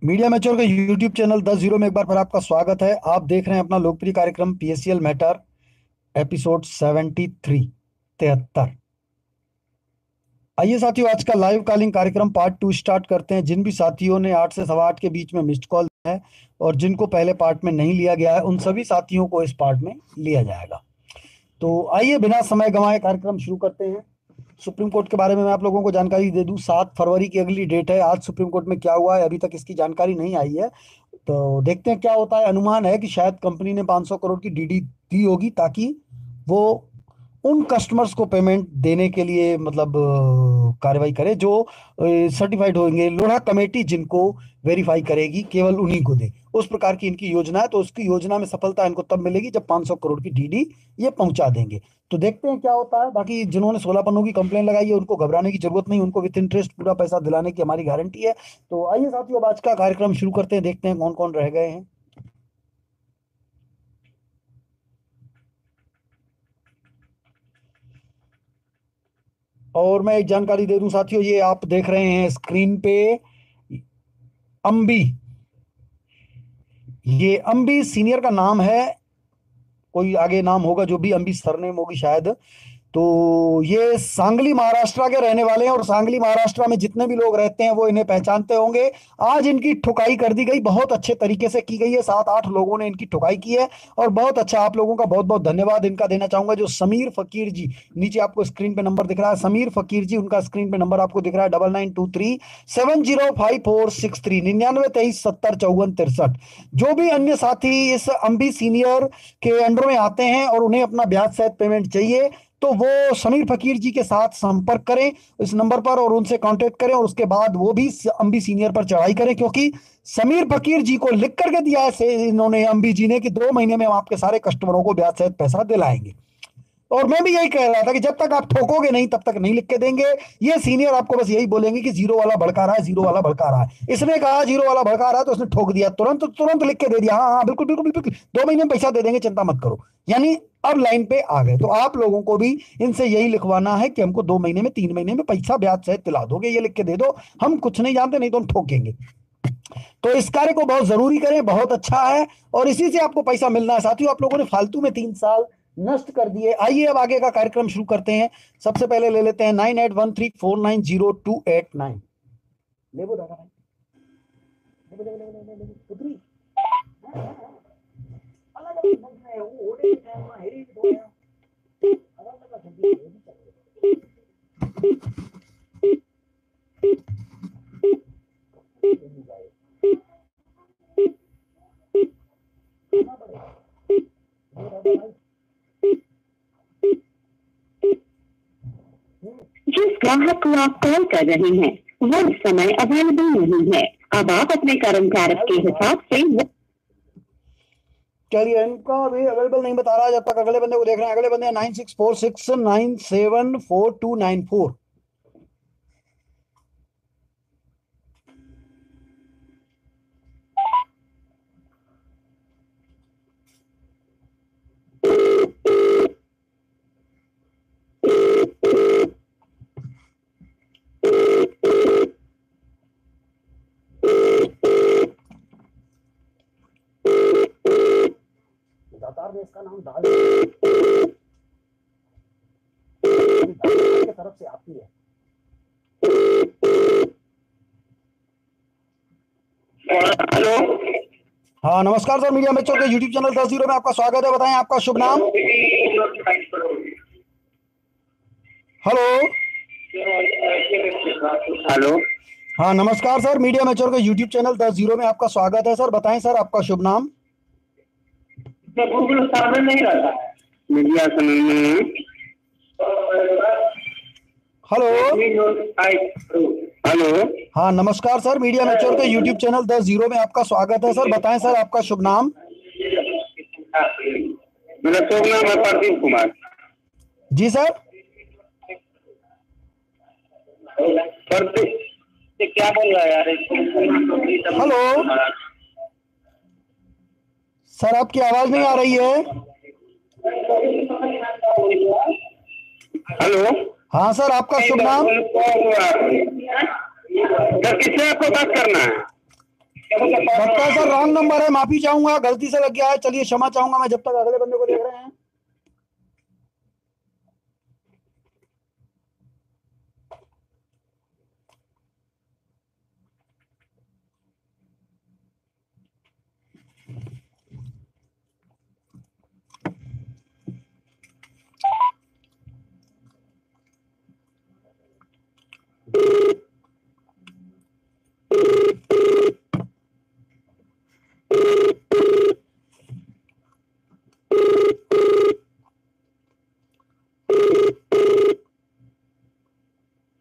Media mature के YouTube channel 10 0 में एक बार फिर आपका स्वागत है। आप देख रहे हैं अपना लोकप्रिय कार्यक्रम पीएससीएल मैटर, एपिसोड 73। आइए साथियों, आज का लाइव कॉलिंग कार्यक्रम पार्ट 2 स्टार्ट करते हैं। जिन भी साथियों ने 8 से सवा 8 के बीच में मिस्ड कॉल दिया है और जिनको पहले पार्ट में नहीं लिया गया है, उन सभी साथियों को इस पार्ट में लिया जाएगा। तो आइए बिना समय गंवाए कार्यक्रम शुरू करते हैं। सुप्रीम कोर्ट के बारे में मैं आप लोगों को जानकारी दे दूं। 7 फरवरी की अगली डेट है। आज सुप्रीम कोर्ट में क्या हुआ है अभी तक इसकी जानकारी नहीं आई है, तो देखते हैं क्या होता है। अनुमान है कि शायद कंपनी ने 500 करोड़ की डीडी दी होगी ताकि वो उन कस्टमर्स को पेमेंट देने के लिए मतलब कार्रवाई करे जो सर्टिफाइड होंगे। लोढ़ा कमेटी जिनको वेरीफाई करेगी केवल उन्हीं को दे, उस प्रकार की इनकी योजना है। तो उसकी योजना में सफलता इनको तब मिलेगी जब 500 करोड़ की डीडी ये पहुंचा देंगे। तो देखते हैं क्या होता है। बाकी जिन्होंने 16 पन्नों की कंप्लेन लगाई है उनको घबराने की जरूरत नहीं, उनको विथ इंटरेस्ट पूरा पैसा दिलाने की हमारी गारंटी है। तो आइए साथियों, अब आज का कार्यक्रम शुरू करते हैं। देखते हैं कौन कौन रह गए हैं। और मैं एक जानकारी दे दूं साथियों, ये आप देख रहे हैं स्क्रीन पे अंबी। ये अंबी सीनियर का नाम है, कोई आगे नाम होगा जो भी अंबी सरनेम होगी शायद। तो ये सांगली महाराष्ट्र के रहने वाले हैं और सांगली महाराष्ट्र में जितने भी लोग रहते हैं वो इन्हें पहचानते होंगे। आज इनकी ठुकाई कर दी गई, बहुत अच्छे तरीके से की गई है। 7-8 लोगों ने इनकी ठुकाई की है और बहुत अच्छा। आप लोगों का बहुत बहुत धन्यवाद इनका देना चाहूंगा। जो समीर फकीर जी, नीचे आपको स्क्रीन पे नंबर दिख रहा है, समीर फकीर जी, उनका स्क्रीन पे नंबर आपको दिख रहा है 9923705463, 9923705463। जो भी अन्य साथी इस अंबी सीनियर के अंडर में आते हैं और उन्हें अपना ब्याज सहित पेमेंट चाहिए, तो वो समीर फकीर जी के साथ संपर्क करें इस नंबर पर और उनसे कांटेक्ट करें। और उसके बाद वो भी अंबी सीनियर पर चढ़ाई करें, क्योंकि समीर फकीर जी को लिख करके दिया है इन्होंने अंबी जी ने कि 2 महीने में हम आपके सारे कस्टमरों को ब्याज सहित पैसा दिलाएंगे। और मैं भी यही कह रहा था कि जब तक आप ठोकोगे नहीं तब तक नहीं लिख के देंगे। ये सीनियर आपको बस यही बोलेंगे कि जीरो वाला भड़का रहा है, जीरो वाला भड़का रहा है। इसने कहा जीरो वाला भड़का रहा है तो उसने ठोक दिया, तुरंत तुरंत लिख के दे दिया, हाँ हाँ बिल्कुल बिल्कुल बिल्कुल 2 महीने में पैसा दे देंगे, चिंता मत करो। यानी अब लाइन पे आ गए। तो आप लोगों को भी इनसे यही लिखवाना है कि हमको 2 महीने में 3 महीने में पैसा ब्याज सहित दिला दोगे, ये लिख के दे दो। हम कुछ नहीं जानते, नहीं तो हम ठोकेंगे। तो इस कार्य को बहुत जरूरी करें, बहुत अच्छा है और इसी से आपको पैसा मिलना है। साथियों, आप लोगों ने फालतू में 3 साल नष्ट कर दिए। आइए अब आगे का कार्यक्रम शुरू करते हैं। सबसे पहले ले लेते हैं 9813490289। ले वो दादा भाई, ले ले ले ले ले ले पुत्री अलग अलग बन रहे हैं, वो ओडे है वहां हेरी तो है अलग अलग जल्दी ये भी चल जिस ग्राहक को आप कॉल कर रहे हैं वो इस समय अवेलेबल नहीं है। अब आप अपने कर्मचारी के हिसाब से चलिए, इनका अभी अवेलेबल नहीं बता रहा। जब तक अगले बंदे को देख रहे हैं, अगले बंदे 9646974294। दातार ने इसका नाम डाल के तरफ से आती है। हेलो। हाँ नमस्कार सर, मीडिया मैच्योर के यूट्यूब चैनल 10 0 में आपका स्वागत है। बताएं आपका शुभ नाम। हेलो। हेलो। हाँ नमस्कार सर, मीडिया मैच्योर के यूट्यूब चैनल 10 0 में आपका स्वागत है सर। बताएं सर आपका शुभ नाम। गूगल सामने नहीं रहता है मीडिया में। हेलो। हेलो। हाँ नमस्कार सर, मीडिया मैच्योर के यूट्यूब चैनल 10 0 में आपका स्वागत है सर। बताएं सर आपका शुभ नाम। मेरा शुभ नाम है प्रदीप कुमार। जी सर। प्रदीप क्या बोल रहा है यार? हेलो सर, आपकी आवाज नहीं आ रही है। हेलो। हाँ सर, आपका शुभ नाम। सर किससे आपको बात करना है? लगता है सर रॉन्ग नंबर है, माफी चाहूंगा, गलती से लग गया है। चलिए क्षमा चाहूंगा मैं, जब तक अगले बंदे को देख रहे हैं।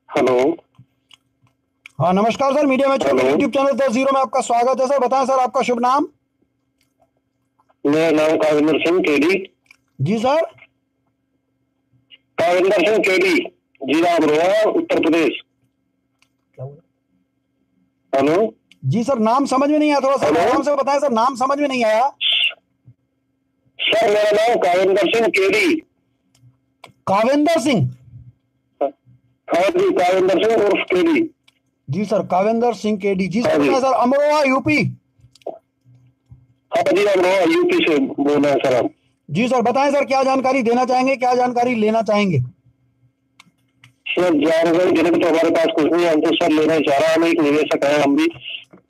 हेलो। हाँ नमस्कार सर, मीडिया में हेलो। यूट्यूब चैनल 10 में आपका स्वागत है सर। बताएं सर आपका शुभ नाम। मेरा नाम काविंदर सिंह केडी। जी सर। काविंदर सिंह केडी, जिला अमरोहा, उत्तर प्रदेश। हेलो। जी सर, नाम समझ में नहीं आया, थोड़ा सा हेलो? आराम से बताएं सर, नाम समझ में नहीं आया। सर मेरा नाम काविंदर सिंह केडी। काविंदर सिंह। हाँ जी, काविंदर सिंह उर्फ केडी। जी सर, काविंदर सिंह केडी। जी हाँ सर जी। बताएं सर, अमरोहा यूपी। हाँ जी, अमरोहा यूपी से बोल रहे हैं सर हम। जी सर बताएं सर, क्या जानकारी देना चाहेंगे, क्या जानकारी लेना चाहेंगे। सर जानकारी देने को तो हमारे पास कुछ नहीं है, हम तो सर लेना चाह रहा है, हम एक निवेशक है हम भी।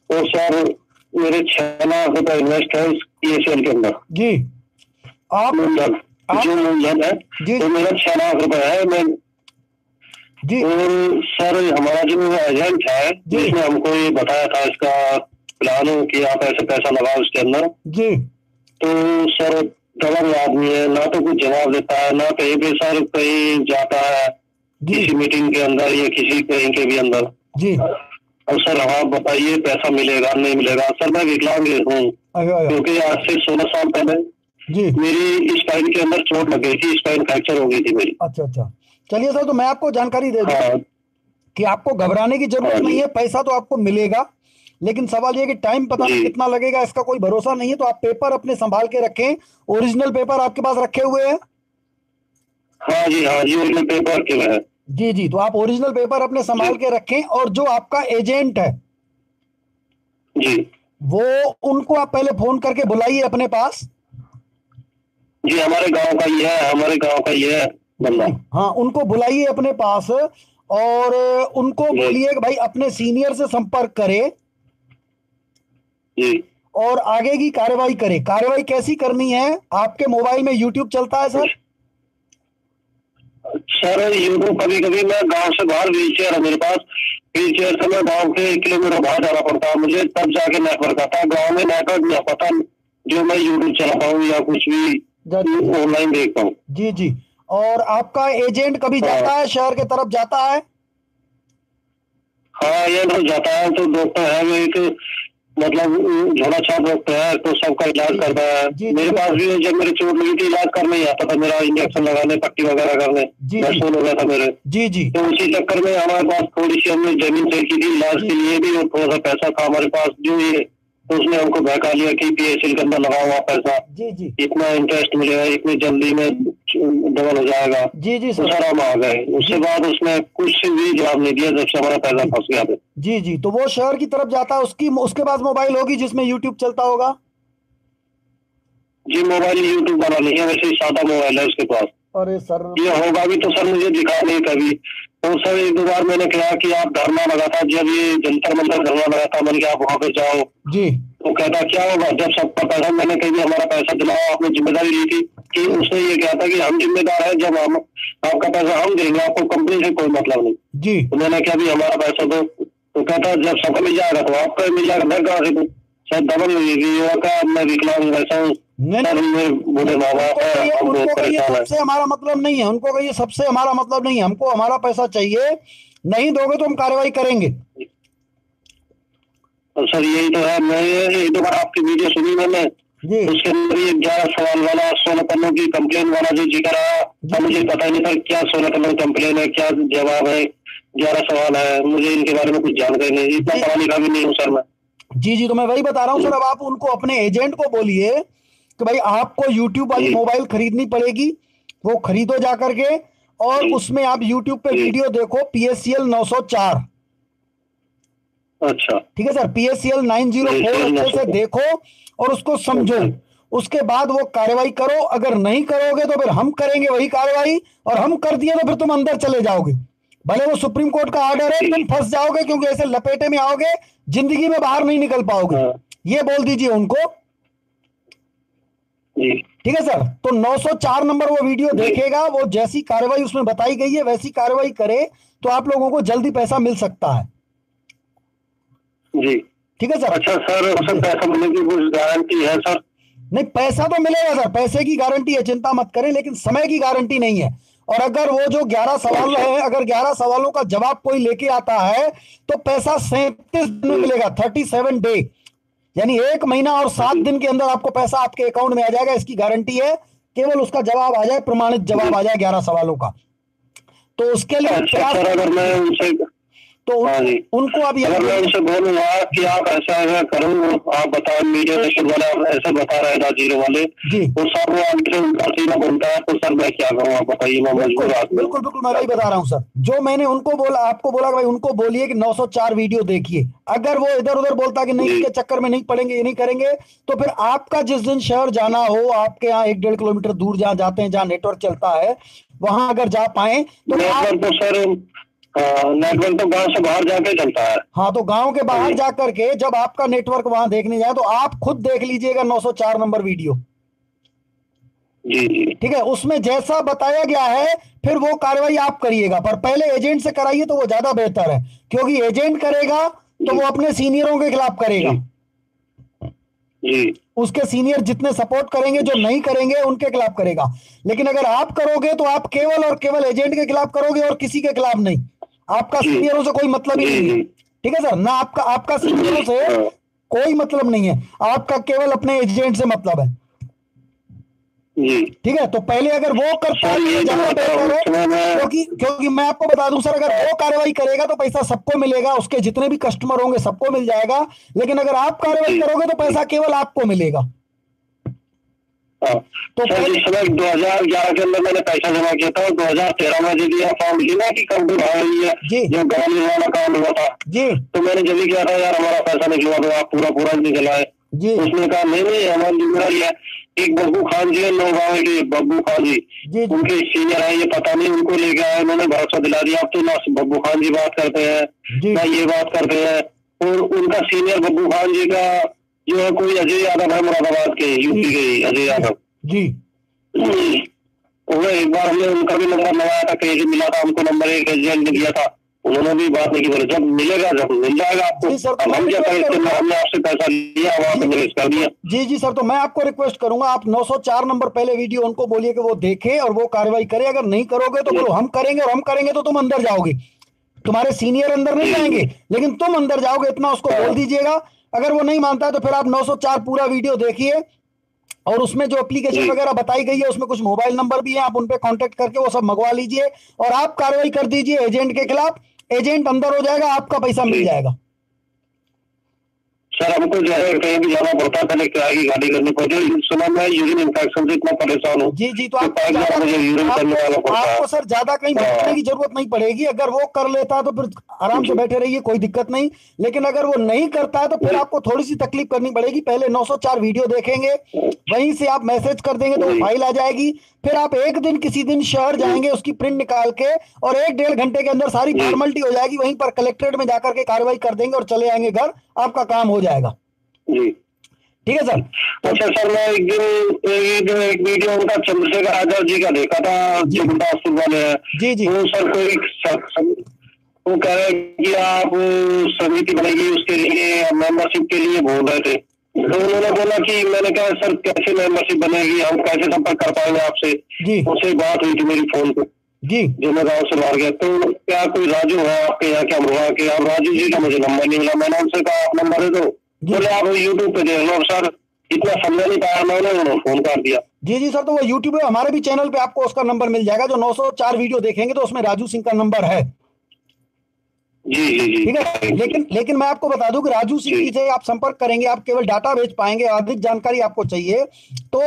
और सर मेरे 6 लाख रुपए इन्वेस्ट है इस PSL के अंदर। जी आप मूलधन, जो मूलधन है जी तो मेरा 6 लाख रुपए है। मैं जी और सर हमारा जो एजेंट है जी। जिसने हमको ये बताया था इसका प्लान हो कि आप ऐसे पैसा लगाओ इसके अंदर, जी तो सर दबंग आदमी है, ना तो कुछ जवाब देता है, ना कहीं पे सर कहीं जाता है जी किसी मीटिंग के अंदर या किसी कहीं के भी अंदर। जी। और सर आप बताइए पैसा मिलेगा नहीं मिलेगा। सर मैं विकलांग हूँ, क्योंकि आज से 16 साल पहले जी मेरी स्पाइन के अंदर चोट लग गई थी, स्पाइन फ्रैक्चर हो गई थी मेरी। अच्छा अच्छा। चलिए सर, तो मैं आपको जानकारी दे दूं हाँ कि आपको घबराने की जरूरत हाँ जी। नहीं है, पैसा तो आपको मिलेगा, लेकिन सवाल ये है कि टाइम पता नहीं जी। कितना लगेगा, इसका कोई भरोसा नहीं है। तो आप पेपर अपने संभाल के रखें, ओरिजिनल पेपर आपके पास रखे हुए हैं। हाँ जी ओरिजिनल पेपर के है। जी जी, तो आप ओरिजिनल पेपर अपने संभाल के रखें, और जो आपका एजेंट है जी वो, उनको आप पहले फोन करके बुलाइए अपने पास। जी, हमारे गांव का ही है, हमारे गांव का ही है बंदा। हाँ, उनको बुलाइए अपने पास, और उनको जी। बोलिए कि भाई अपने सीनियर से संपर्क करे जी और आगे की कार्रवाई करे। कार्रवाई कैसी करनी है, आपके मोबाइल में यूट्यूब चलता है सर? सर यूट्यूब कभी कभी मैं गांव से बाहर व्हील चेयर है मेरे पास, व्हील चेयर से मैं गांव के 1 किलोमीटर बाहर जाना पड़ता है मुझे, तब जाके नेटवर्क आता है। गांव में नेटवर्क नहीं आता जो मैं यूट्यूब चलाता हूँ या कुछ भी ऑनलाइन देखता हूँ। जी जी। और आपका एजेंट कभी जाता है, शहर के तरफ जाता है? हाँ ये तो जाता है, तो डॉक्टर है वो एक, मतलब झोला छाप डॉक्टर है, तो सबका इलाज करता है। मेरे पास भी जब मेरे चोट लगी थी इलाज करने ही आता था, मेरा इंजेक्शन लगाने, पट्टी वगैरह करने, दर्शन हो गया था मेरे। जी जी। तो उसी चक्कर में हमारे पास थोड़ी सी हमने जमीन सेल की थी इलाज के लिए भी, और थोड़ा सा पैसा था हमारे पास जो ये, तो उसने हमको बहका लिया कि PSL के अंदर लगा हुआ पैसा, जी जी, इतना इंटरेस्ट मिलेगा, इतनी जल्दी में डबल हो जाएगा। जी जी तो सर हम आ गए, उसके बाद उसने कुछ भी जवाब नहीं दिया जब से हमारा पैसा फंस गया। जी जी। तो वो शहर की तरफ जाता है, उसके पास मोबाइल होगी जिसमें यूट्यूब चलता होगा? जी मोबाइल यूट्यूब वाला नहीं है, वैसे ही सादा मोबाइल है उसके पास। अरे सर, ये होगा भी तो सर मुझे दिखा नहीं कभी। तो सर 1-2 बार मैंने कहा कि आप धरना लगा था, जब ये जंतर मंतर धरना लगा था, मैंने कहा आप वहां पे जाओ। जी। तो कहता क्या होगा जब सबका पैसा, मैंने कही हमारा पैसा दिलाओ, आपने जिम्मेदारी ली थी कि, उसने ये कहा था कि हम जिम्मेदार है, जब हम आपका पैसा हम देंगे, आपको कंपनी से कोई मतलब नहीं। जी। तो मैंने कहा भी हमारा पैसा दो, तो कहता जब सबको मिल जाएगा तो आपको मिल जाएगा, मैं कहा से सर डबल का मैं विकलांग वैसा हूँ, बोले माँ बाप है, हम बहुत परेशान है। सबसे हमारा मतलब नहीं है, उनको कहिए सबसे हमारा मतलब नहीं है, हमको हमारा पैसा चाहिए, नहीं दोगे तो हम कार्रवाई करेंगे। तो सर यही तो है, मैं 1-2 बार आपकी वीडियो सुनी मैंने, उसके अंदर ये 11 सवाल वाला 16 पन्नों की कंप्लेन वाला जो जिक्र आया, तो मुझे पता नहीं था क्या 16 पन्नों की कंप्लेन है, क्या जवाब है, 11 सवाल है, मुझे इनके बारे में कुछ जानकारी नहीं, इतना पढ़ा लिखा भी नहीं हूँ सर मैं। जी जी, तो मैं वही बता रहा हूँ सर। अब आप उनको, अपने एजेंट को बोलिए कि भाई आपको यूट्यूब वाली मोबाइल खरीदनी पड़ेगी, वो खरीदो जा करके, और उसमें आप यूट्यूब पे वीडियो देखो, PSL 904। अच्छा, ठीक है सर। PACL 904 अच्छे से देखो और उसको समझो, उसके बाद वो कार्रवाई करो। अगर नहीं करोगे तो फिर हम करेंगे वही कार्रवाई, और हम कर दिए तो फिर तुम अंदर चले जाओगे। भले वो सुप्रीम कोर्ट का ऑर्डर है, तुम फंस जाओगे, क्योंकि ऐसे लपेटे में आओगे, जिंदगी में बाहर नहीं निकल पाओगे। ये बोल दीजिए उनको, ठीक है सर। तो 904 नंबर वो वीडियो देखेगा, वो जैसी कार्रवाई उसमें बताई गई है वैसी कार्रवाई करे, तो आप लोगों को जल्दी पैसा मिल सकता है जी। ठीक है सर। अच्छा सर, उसमें पैसा मिलने की कुछ गारंटी है सर? नहीं, पैसा तो मिलेगा सर, पैसे की गारंटी है, चिंता मत करें, लेकिन समय की गारंटी नहीं है। और अगर वो जो 11 सवाल है, अगर 11 सवालों का जवाब कोई लेके आता है तो पैसा 37 दिन में मिलेगा, 37 डे, यानी 1 महीना और 7 दिन के अंदर आपको पैसा आपके अकाउंट में आ जाएगा। इसकी गारंटी है, केवल उसका जवाब आ जाए, प्रमाणित जवाब आ जाए 11 सवालों का। तो उसके लिए अगर मैं उनसे तो उनको अभी अगर मैं उनसे बोलूंगा कि आप ऐसा ऐसा करो, आप बताओ, मीडिया वाले ऐसे बता रहे हैं, राजीरो वाले, वो सब उनका सीधा बोलता है, तो सर मैं क्या करूँ, आप बताइए। मैं मजबूर आदमी। बिल्कुल बिल्कुल, मैं वही बता रहा हूँ सर, जो मैंने उनको बोला, आपको बोला कि भाई उनको बोलिए कि 904 वीडियो देखिए। अगर वो इधर उधर बोलता कि नहीं, इसके चक्कर में नहीं पड़ेंगे, ये नहीं करेंगे, तो फिर आपका जिस दिन शहर जाना हो, आपके यहाँ 1-1.5 किलोमीटर दूर जहाँ जाते हैं, जहाँ नेटवर्क चलता है, वहां अगर जा पाए तो सर नेटवर्क तो गांव से बाहर जाके चलता है। हाँ, तो गांव के बाहर जाकर के जब आपका नेटवर्क वहां देखने जाए, तो आप खुद देख लीजिएगा 904 नंबर वीडियो। जी, ठीक है, उसमें जैसा बताया गया है फिर वो कार्रवाई आप करिएगा, पर पहले एजेंट से कराइए तो वो ज्यादा बेहतर है, क्योंकि एजेंट करेगा तो वो अपने सीनियरों के खिलाफ करेगा। जी। उसके सीनियर जितने सपोर्ट करेंगे, जो नहीं करेंगे उनके खिलाफ करेगा। लेकिन अगर आप करोगे तो आप केवल और केवल एजेंट के खिलाफ करोगे और किसी के खिलाफ नहीं। आपका सीनियरों से कोई मतलब ही नहीं है, ठीक है सर ना, आपका सीनियरों से कोई मतलब नहीं है, आपका केवल अपने एजेंट से मतलब है। ठीक है, तो पहले अगर वो करता है ज्यादा बेहतर है, क्योंकि मैं आपको बता दूं सर, अगर वो कार्रवाई करेगा तो पैसा सबको मिलेगा, उसके जितने भी कस्टमर होंगे सबको मिल जाएगा। लेकिन अगर आप कार्रवाई करोगे तो पैसा केवल आपको मिलेगा। तो इस समय 2011 के अंदर मैंने पैसा जमा किया था, 2013 में जब ये अकाउंट की ना कि कंपनी आ रही है, जो गाँव वाला अकाउंट हुआ था जी, तो मैंने जब भी किया था, यार हमारा पैसा निकलवा दो, आप पूरा निकला है जी। उसने कहा नहीं हमारी जिम्मेदारी है। एक बब्बू खान जी है, नौगांव के बब्बू खान जी, उनके सीनियर है, ये पता नहीं उनको लेके आए, उन्होंने भरोसा दिला दिया। अब तो ना बब्बू खान जी बात करते हैं ना ये बात करते हैं, और उनका सीनियर बब्बू खान जी का जो है कोई अजय यादव है, मुरादाबाद के, यूपी के अजय यादव जी। वो एक बार हमने उनका भी नंबर लगाया था, कहीं से मिला था हमको नंबर, एक एजेंट ने दिया था, उन्होंने भी बात नहीं की। जब मिलेगा, जब मिल जाएगा आपको। अब हम क्या करें, हमने आपसे पैसा लिया, वहां पे निवेश कर दिया। जी सर, तो मैं आपको रिक्वेस्ट करूंगा, आप 904 नंबर पहले वीडियो उनको बोलिए कि वो देखे और वो कार्रवाई करे। अगर नहीं करोगे तो बोलो हम करेंगे, और हम करेंगे तो तुम अंदर जाओगे, तुम्हारे सीनियर अंदर नहीं जाएंगे, लेकिन तुम अंदर जाओगे, इतना उसको बोल दीजिएगा। अगर वो नहीं मानता है तो फिर आप 904 पूरा वीडियो देखिए, और उसमें जो एप्लीकेशन वगैरह बताई गई है, उसमें कुछ मोबाइल नंबर भी है, आप उन पे कांटेक्ट करके वो सब मंगवा लीजिए, और आप कार्रवाई कर दीजिए एजेंट के खिलाफ। एजेंट अंदर हो जाएगा, आपका पैसा मिल जाएगा। सर हमको जो है कहीं भी जाना पड़ता है, पहले किराए की गाड़ी करनी पड़ती है। सुना मैं यूरिन इन्फेक्शन से इतना परेशान हूँ। जी, तो आपको सर ज्यादा कहीं बैठने की जरूरत नहीं पड़ेगी। अगर वो कर लेता है तो फिर आराम से बैठे रहिए, कोई दिक्कत नहीं। लेकिन अगर वो नहीं करता है तो फिर आपको थोड़ी सी तकलीफ करनी पड़ेगी। पहले 904 वीडियो देखेंगे, वहीं से आप मैसेज कर देंगे तो फाइल आ जाएगी। फिर आप एक दिन किसी दिन शहर जाएंगे, उसकी प्रिंट निकाल के, और 1-1.5 घंटे के अंदर सारी फॉर्मेलिटी हो जाएगी। वहीं पर कलेक्ट्रेट में जाकर के कार्रवाई कर देंगे और चले आएंगे घर, आपका काम हो जाएगा। जी ठीक है सर। अच्छा सर, मैं एक वीडियो उनका चंद्रशेखर आजाद जी का देखा था, जो गुरदासपुर वाले हैं। जी वो सर कोई वो कह रहे हैं कि आप समिति बनेगी, उसके लिए मेंबरशिप के लिए बोल रहे थे। तो उन्होंने बोला कि, मैंने कहा सर कैसे मेंबरशिप बनेगी, हम कैसे संपर्क कर पाएंगे आपसे। उससे बात हुई थी मेरी फोन पे जी, जो मैं गाँव से बाहर गया। तो क्या कोई राजू है आपके यहाँ, क्या हुआ कि आप राजू जी का मुझे नंबर नहीं मिला। मैंने उनसे कहा आप नंबर दे दो, बोले आप यूट्यूब पे देख लो। सर इतना समझ नहीं पाया मैंने, उन्होंने फोन कर दिया। जी सर, तो वो यूट्यूब पे हमारे भी चैनल पे आपको उसका नंबर मिल जाएगा। जो 904 वीडियो देखेंगे तो उसमें राजू सिंह का नंबर है। जी ठीक है। लेकिन मैं आपको बता दूं कि राजू सिंह जी से आप संपर्क करेंगे, आप केवल डाटा भेज पाएंगे। अधिक जानकारी आपको चाहिए तो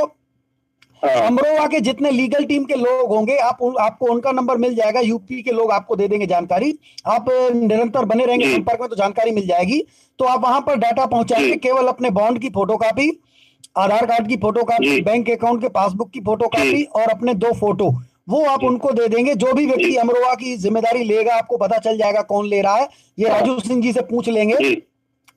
अमरोहा के जितने लीगल टीम के लोग होंगे आपको उनका नंबर मिल जाएगा। यूपी के लोग आपको दे देंगे जानकारी। आप निरंतर बने रहेंगे संपर्क में तो जानकारी मिल जाएगी। तो आप वहां पर डाटा पहुंचाएंगे, केवल अपने बॉन्ड की फोटोकॉपी, आधार कार्ड की फोटोकॉपी, बैंक अकाउंट के पासबुक की फोटोकॉपी और अपने 2 फोटो वो आप उनको दे देंगे। जो भी व्यक्ति अमरोहा की जिम्मेदारी लेगा आपको पता चल जाएगा कौन ले रहा है। ये राजू सिंह जी से पूछ लेंगे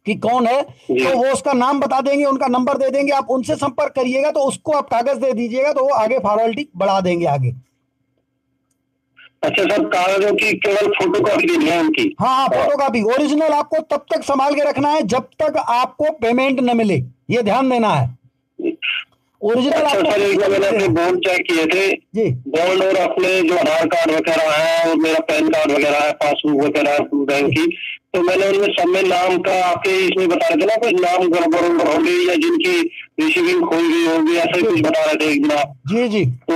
कि कौन है, तो वो उसका नाम बता देंगे, उनका नंबर दे देंगे। आप उनसे संपर्क करिएगा तो उसको आप कागज दे दीजिएगा तो वो आगे फॉर्मेलिटी बढ़ा देंगे आगे। अच्छा सर, कागजों की केवल फोटोकॉपी देनी है उनकी? हाँ, फोटोकॉपी। ओरिजिनल आपको तब तक संभाल के रखना है जब तक आपको पेमेंट न मिले, ये ध्यान देना है। ओरिजिनल अच्छा सर, एक बार मैंने अपने बॉन्ड चेक किए थे जी, बॉन्ड और अपने जो आधार कार्ड वगैरह है और मेरा पैन कार्ड वगैरह है, पासबुक वगैरह बैंक की, तो मैंने उनमें सब में नाम का आपके इसमें बता रहे थे ना, कुछ नाम गड़बड़ हो गई या जिनकी रिसीविंग खोई गई होगी, ऐसा कुछ बता रहे थे एक दिन आप। जी जी। तो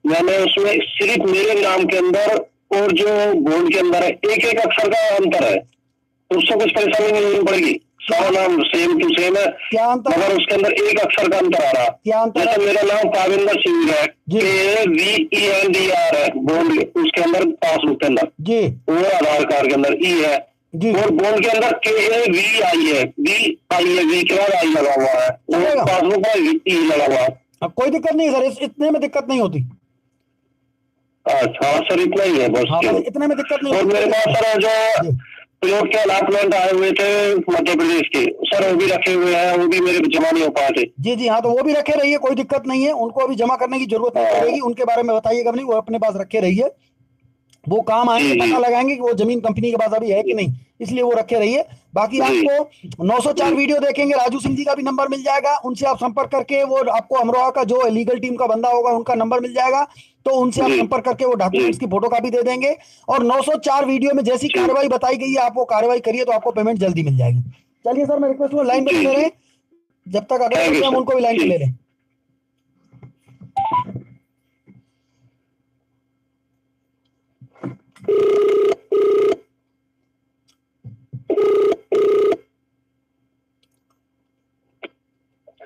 मैंने उसमें सिर्फ मेरे नाम के अंदर और जो बॉन्ड के अंदर है एक एक अक्षर का अंतर है, तो उससे कुछ परेशानी नहीं होनी पड़ेगी? सारा नाम सेम टू सेम है, क्या अंतर? मगर उसके अंदर एक अक्षर का अंतर आ रहा है। क्या अंतर? जैसे मेरा नाम काविंदर सिंह है, KVENDR है बॉन्ड उसके अंदर, पासबुक के अंदर जी, और आधार कार्ड के अंदर ई है जी, और बॉन्ड के अंदर KAVI है, वी के बाद आई लगा हुआ है, और पासबुक में ई लगा हुआ है। कोई दिक्कत नहीं सर, इतने में दिक्कत नहीं होती। अच्छा सर, इतना ही है बस। हाँ, इतने में दिक्कत नहीं होती। और मेरे पास सर जो प्लॉट के अलॉटमेंट आए हुए थे मध्य प्रदेश के, सर वो भी रखे हुए हैं, वो भी मेरे जमा नहीं हो पाए थे। जी जी, हाँ, तो वो भी रखे रहिए, कोई दिक्कत नहीं है। उनको अभी जमा करने की जरूरत नहीं पड़ेगी, उनके बारे में बताइएगा नहीं, वो अपने पास रखे रहिए। वो काम आएंगे, पता लगाएंगे कि वो जमीन कंपनी के पास अभी है कि नहीं, इसलिए वो रखे रहिए। बाकी आपको 904 वीडियो देखेंगे, राजू सिंह जी का भी नंबर मिल जाएगा, उनसे आप संपर्क करके वो आपको अमरोहा का जो लीगल टीम का बंदा होगा उनका नंबर मिल जाएगा, तो उनसे आप संपर्क करके वो डॉक्यूमेंट्स की फोटोकॉपी दे देंगे। और 904 वीडियो में जैसी कार्रवाई बताई गई है आप वो कार्रवाई करिए तो आपको पेमेंट जल्दी मिल जाएगी। चलिए सर, मैं रिक्वेस्ट हूँ लाइन पे ले रहे हैं, जब तक अगले हम उनको भी लाइन पे ले लें।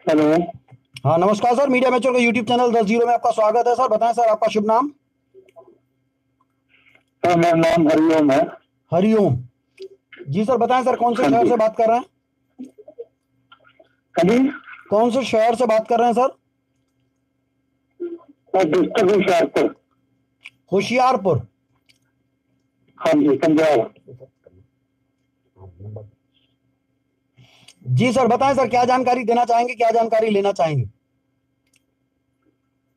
हेलो। हाँ नमस्कार सर, मीडिया मैच्योर का यूट्यूब चैनल 10-0 में आपका स्वागत है सर। बताएं सर, आपका शुभ नाम? सर मेरा नाम हरिओम है। हरिओम जी सर, बताएं सर कौन से शहर से बात कर रहे हैं? कौन से शहर से बात कर रहे हैं सर? डिस्ट्रिक्ट होशियारपुर। होशियारपुर? हाँ जी, पंजाब। जी सर, बताएं सर, क्या जानकारी देना चाहेंगे, क्या जानकारी लेना चाहेंगे?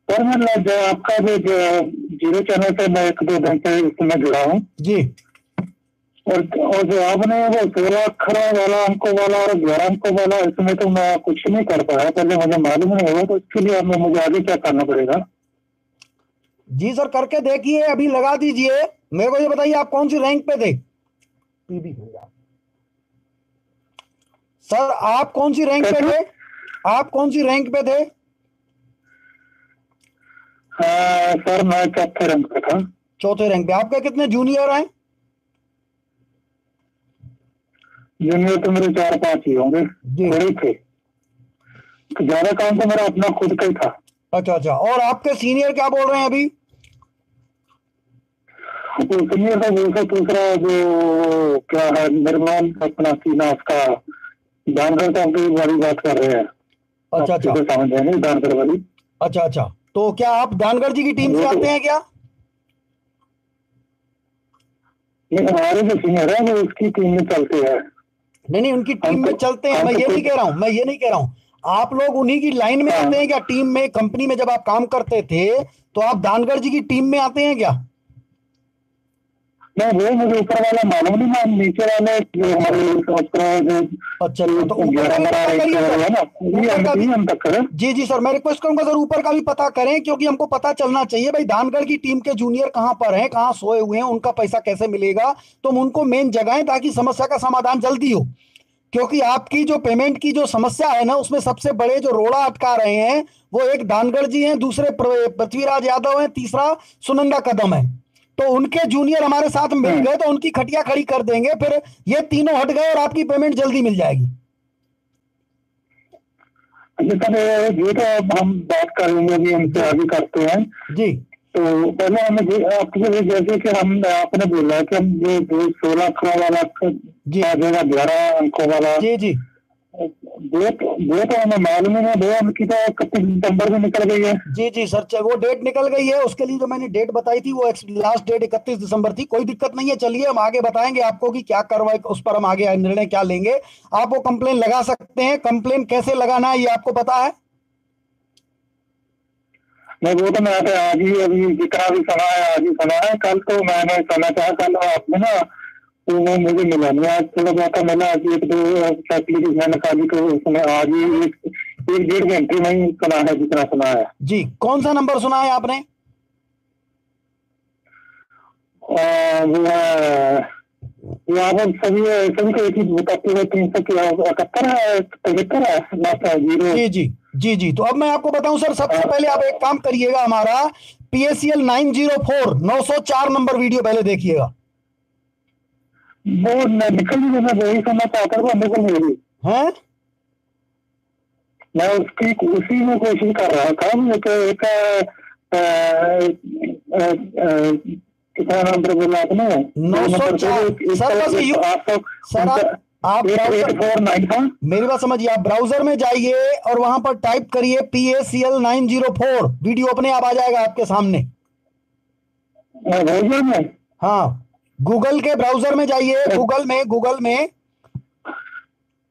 सर मैं जो आपका जो जीरो चैनल पे मैं 1-2 दिन से इसमें जुड़ा हूँ जी, और जो आपने वो 16 अक्षरों वाला, अंकों वाला और 11 अंकों वाला, इसमें तो मैं कुछ नहीं कर पाया, पहले मुझे मालूम नहीं हुआ, तो इसके लिए मुझे आगे क्या करना पड़ेगा? जी सर, करके देखिए, अभी लगा दीजिए। मेरे को ये बताइए आप कौन सी रैंक पे थे? सर आप कौन सी रैंक पे थे? आप कौन सी रैंक पे थे? सर मैं 4थे रैंक पे था। 4थे रैंक पे। आपके कितने जूनियर हैं? जूनियर तो मेरे 4-5 ही होंगे, थोड़े थे, तो ज्यादा काम तो मेरा अपना खुद का ही था। अच्छा अच्छा, और आपके सीनियर क्या बोल रहे हैं अभी? सीनियर का दूसरा जो क्या है, निर्माण अपना सीना उसका जानकर का बड़ी बात कर रहे हैं। अच्छा अच्छा, समझ रहे हैं जानकर वाली। अच्छा अच्छा, तो क्या आप दानगढ़ जी की टीम से आते हैं क्या? नहीं, हमारे जो सीनियर है वो उसकी टीम में चलते हैं। नहीं, उनकी टीम में चलते हैं, मैं ये नहीं कह रहा हूँ, मैं ये नहीं कह रहा हूँ। आप लोग उन्हीं की लाइन में आते हैं क्या? टीम में, कंपनी में जब आप काम करते थे तो आप दानगढ़ जी की टीम में आते हैं क्या? नहीं, वो मुझे ऊपर वाला मालूम नहीं, मैं नीचे वाले जो हमारे अच्छा, तो जी जी सर, मैं रिक्वेस्ट करूंगा सर ऊपर का भी पता करें, क्योंकि हमको पता चलना चाहिए भाई दानगढ़ की टीम के जूनियर कहां पर हैं, कहां सोए हुए हैं, उनका पैसा कैसे मिलेगा, तो हम उनको मेन जगहें ताकि समस्या का समाधान जल्दी हो। क्योंकि आपकी जो पेमेंट की जो समस्या है ना, उसमें सबसे बड़े जो रोड़ा अटका रहे हैं वो एक दानगढ़ जी हैं, दूसरे पृथ्वीराज यादव हैं, तीसरा सुनंदा कदम है। तो उनके जूनियर हमारे साथ मिल गए तो उनकी खटिया खड़ी कर देंगे, फिर ये तीनों हट गए और आपकी पेमेंट जल्दी मिल जाएगी। सर ये तो अब हम बात करेंगे, अभी हमसे आगे करते हैं जी। तो पहले हमें आपके जैसे कि हम आपने बोला कि हम ये 16 अंकों वाला जी आ जाएगा, 11 अंकों वाला, जी जी वो तो हमें मालूम है, वो उनकी तो 31 दिसंबर में निकल गई है। जी जी सर, वो डेट निकल गई है। उसके लिए जो मैंने डेट बताई थी वो लास्ट डेट 31 दिसंबर थी। कोई दिक्कत नहीं है, चलिए हम आगे बताएंगे आपको कि क्या कार्रवाई, उस पर हम आगे निर्णय क्या लेंगे। आप वो कंप्लेन लगा सकते हैं। कंप्लेन कैसे लगाना है ये आपको पता है? नहीं, वो तो मैं आज ही अभी जितना भी सुना है आज ही सुना है। कल तो मैंने सुना था, कल आपने ना तो वो मुझे मिला नहीं, आज थोड़ा बहुत मिला, आज एक दो एप्लीकेशन निकाली तो उसमें आज ही एक डेढ़ घंटे में ही सुना है जितना सुना है। जी, कौन सा नंबर सुना है आपने? वो है यहाँ पर सभी सभी को एक ही बताते हुए 371 है, 75 है, लास्ट है 0। जी जी जी जी, तो अब मैं आपको बताऊं सर, सबसे पहले आप एक काम करिएगा, हमारा PACL 904 904 नंबर वीडियो पहले देखिएगा। वो निकल भी, मैं वही सुनना चाहता था, निकल नहीं हैं? मैं उसकी उसी में कोशिश कर रहा था। एक कितना नंबर बोला आपने? 904 सर। बस यू सर, आप 849 था। मेरी बात समझिए, आप ब्राउजर में जाइए और वहां पर टाइप करिए PACL 904, वीडियो अपने आप आ जाएगा आपके सामने। ब्राउजर में? हाँ, गूगल के ब्राउजर में जाइए, गूगल में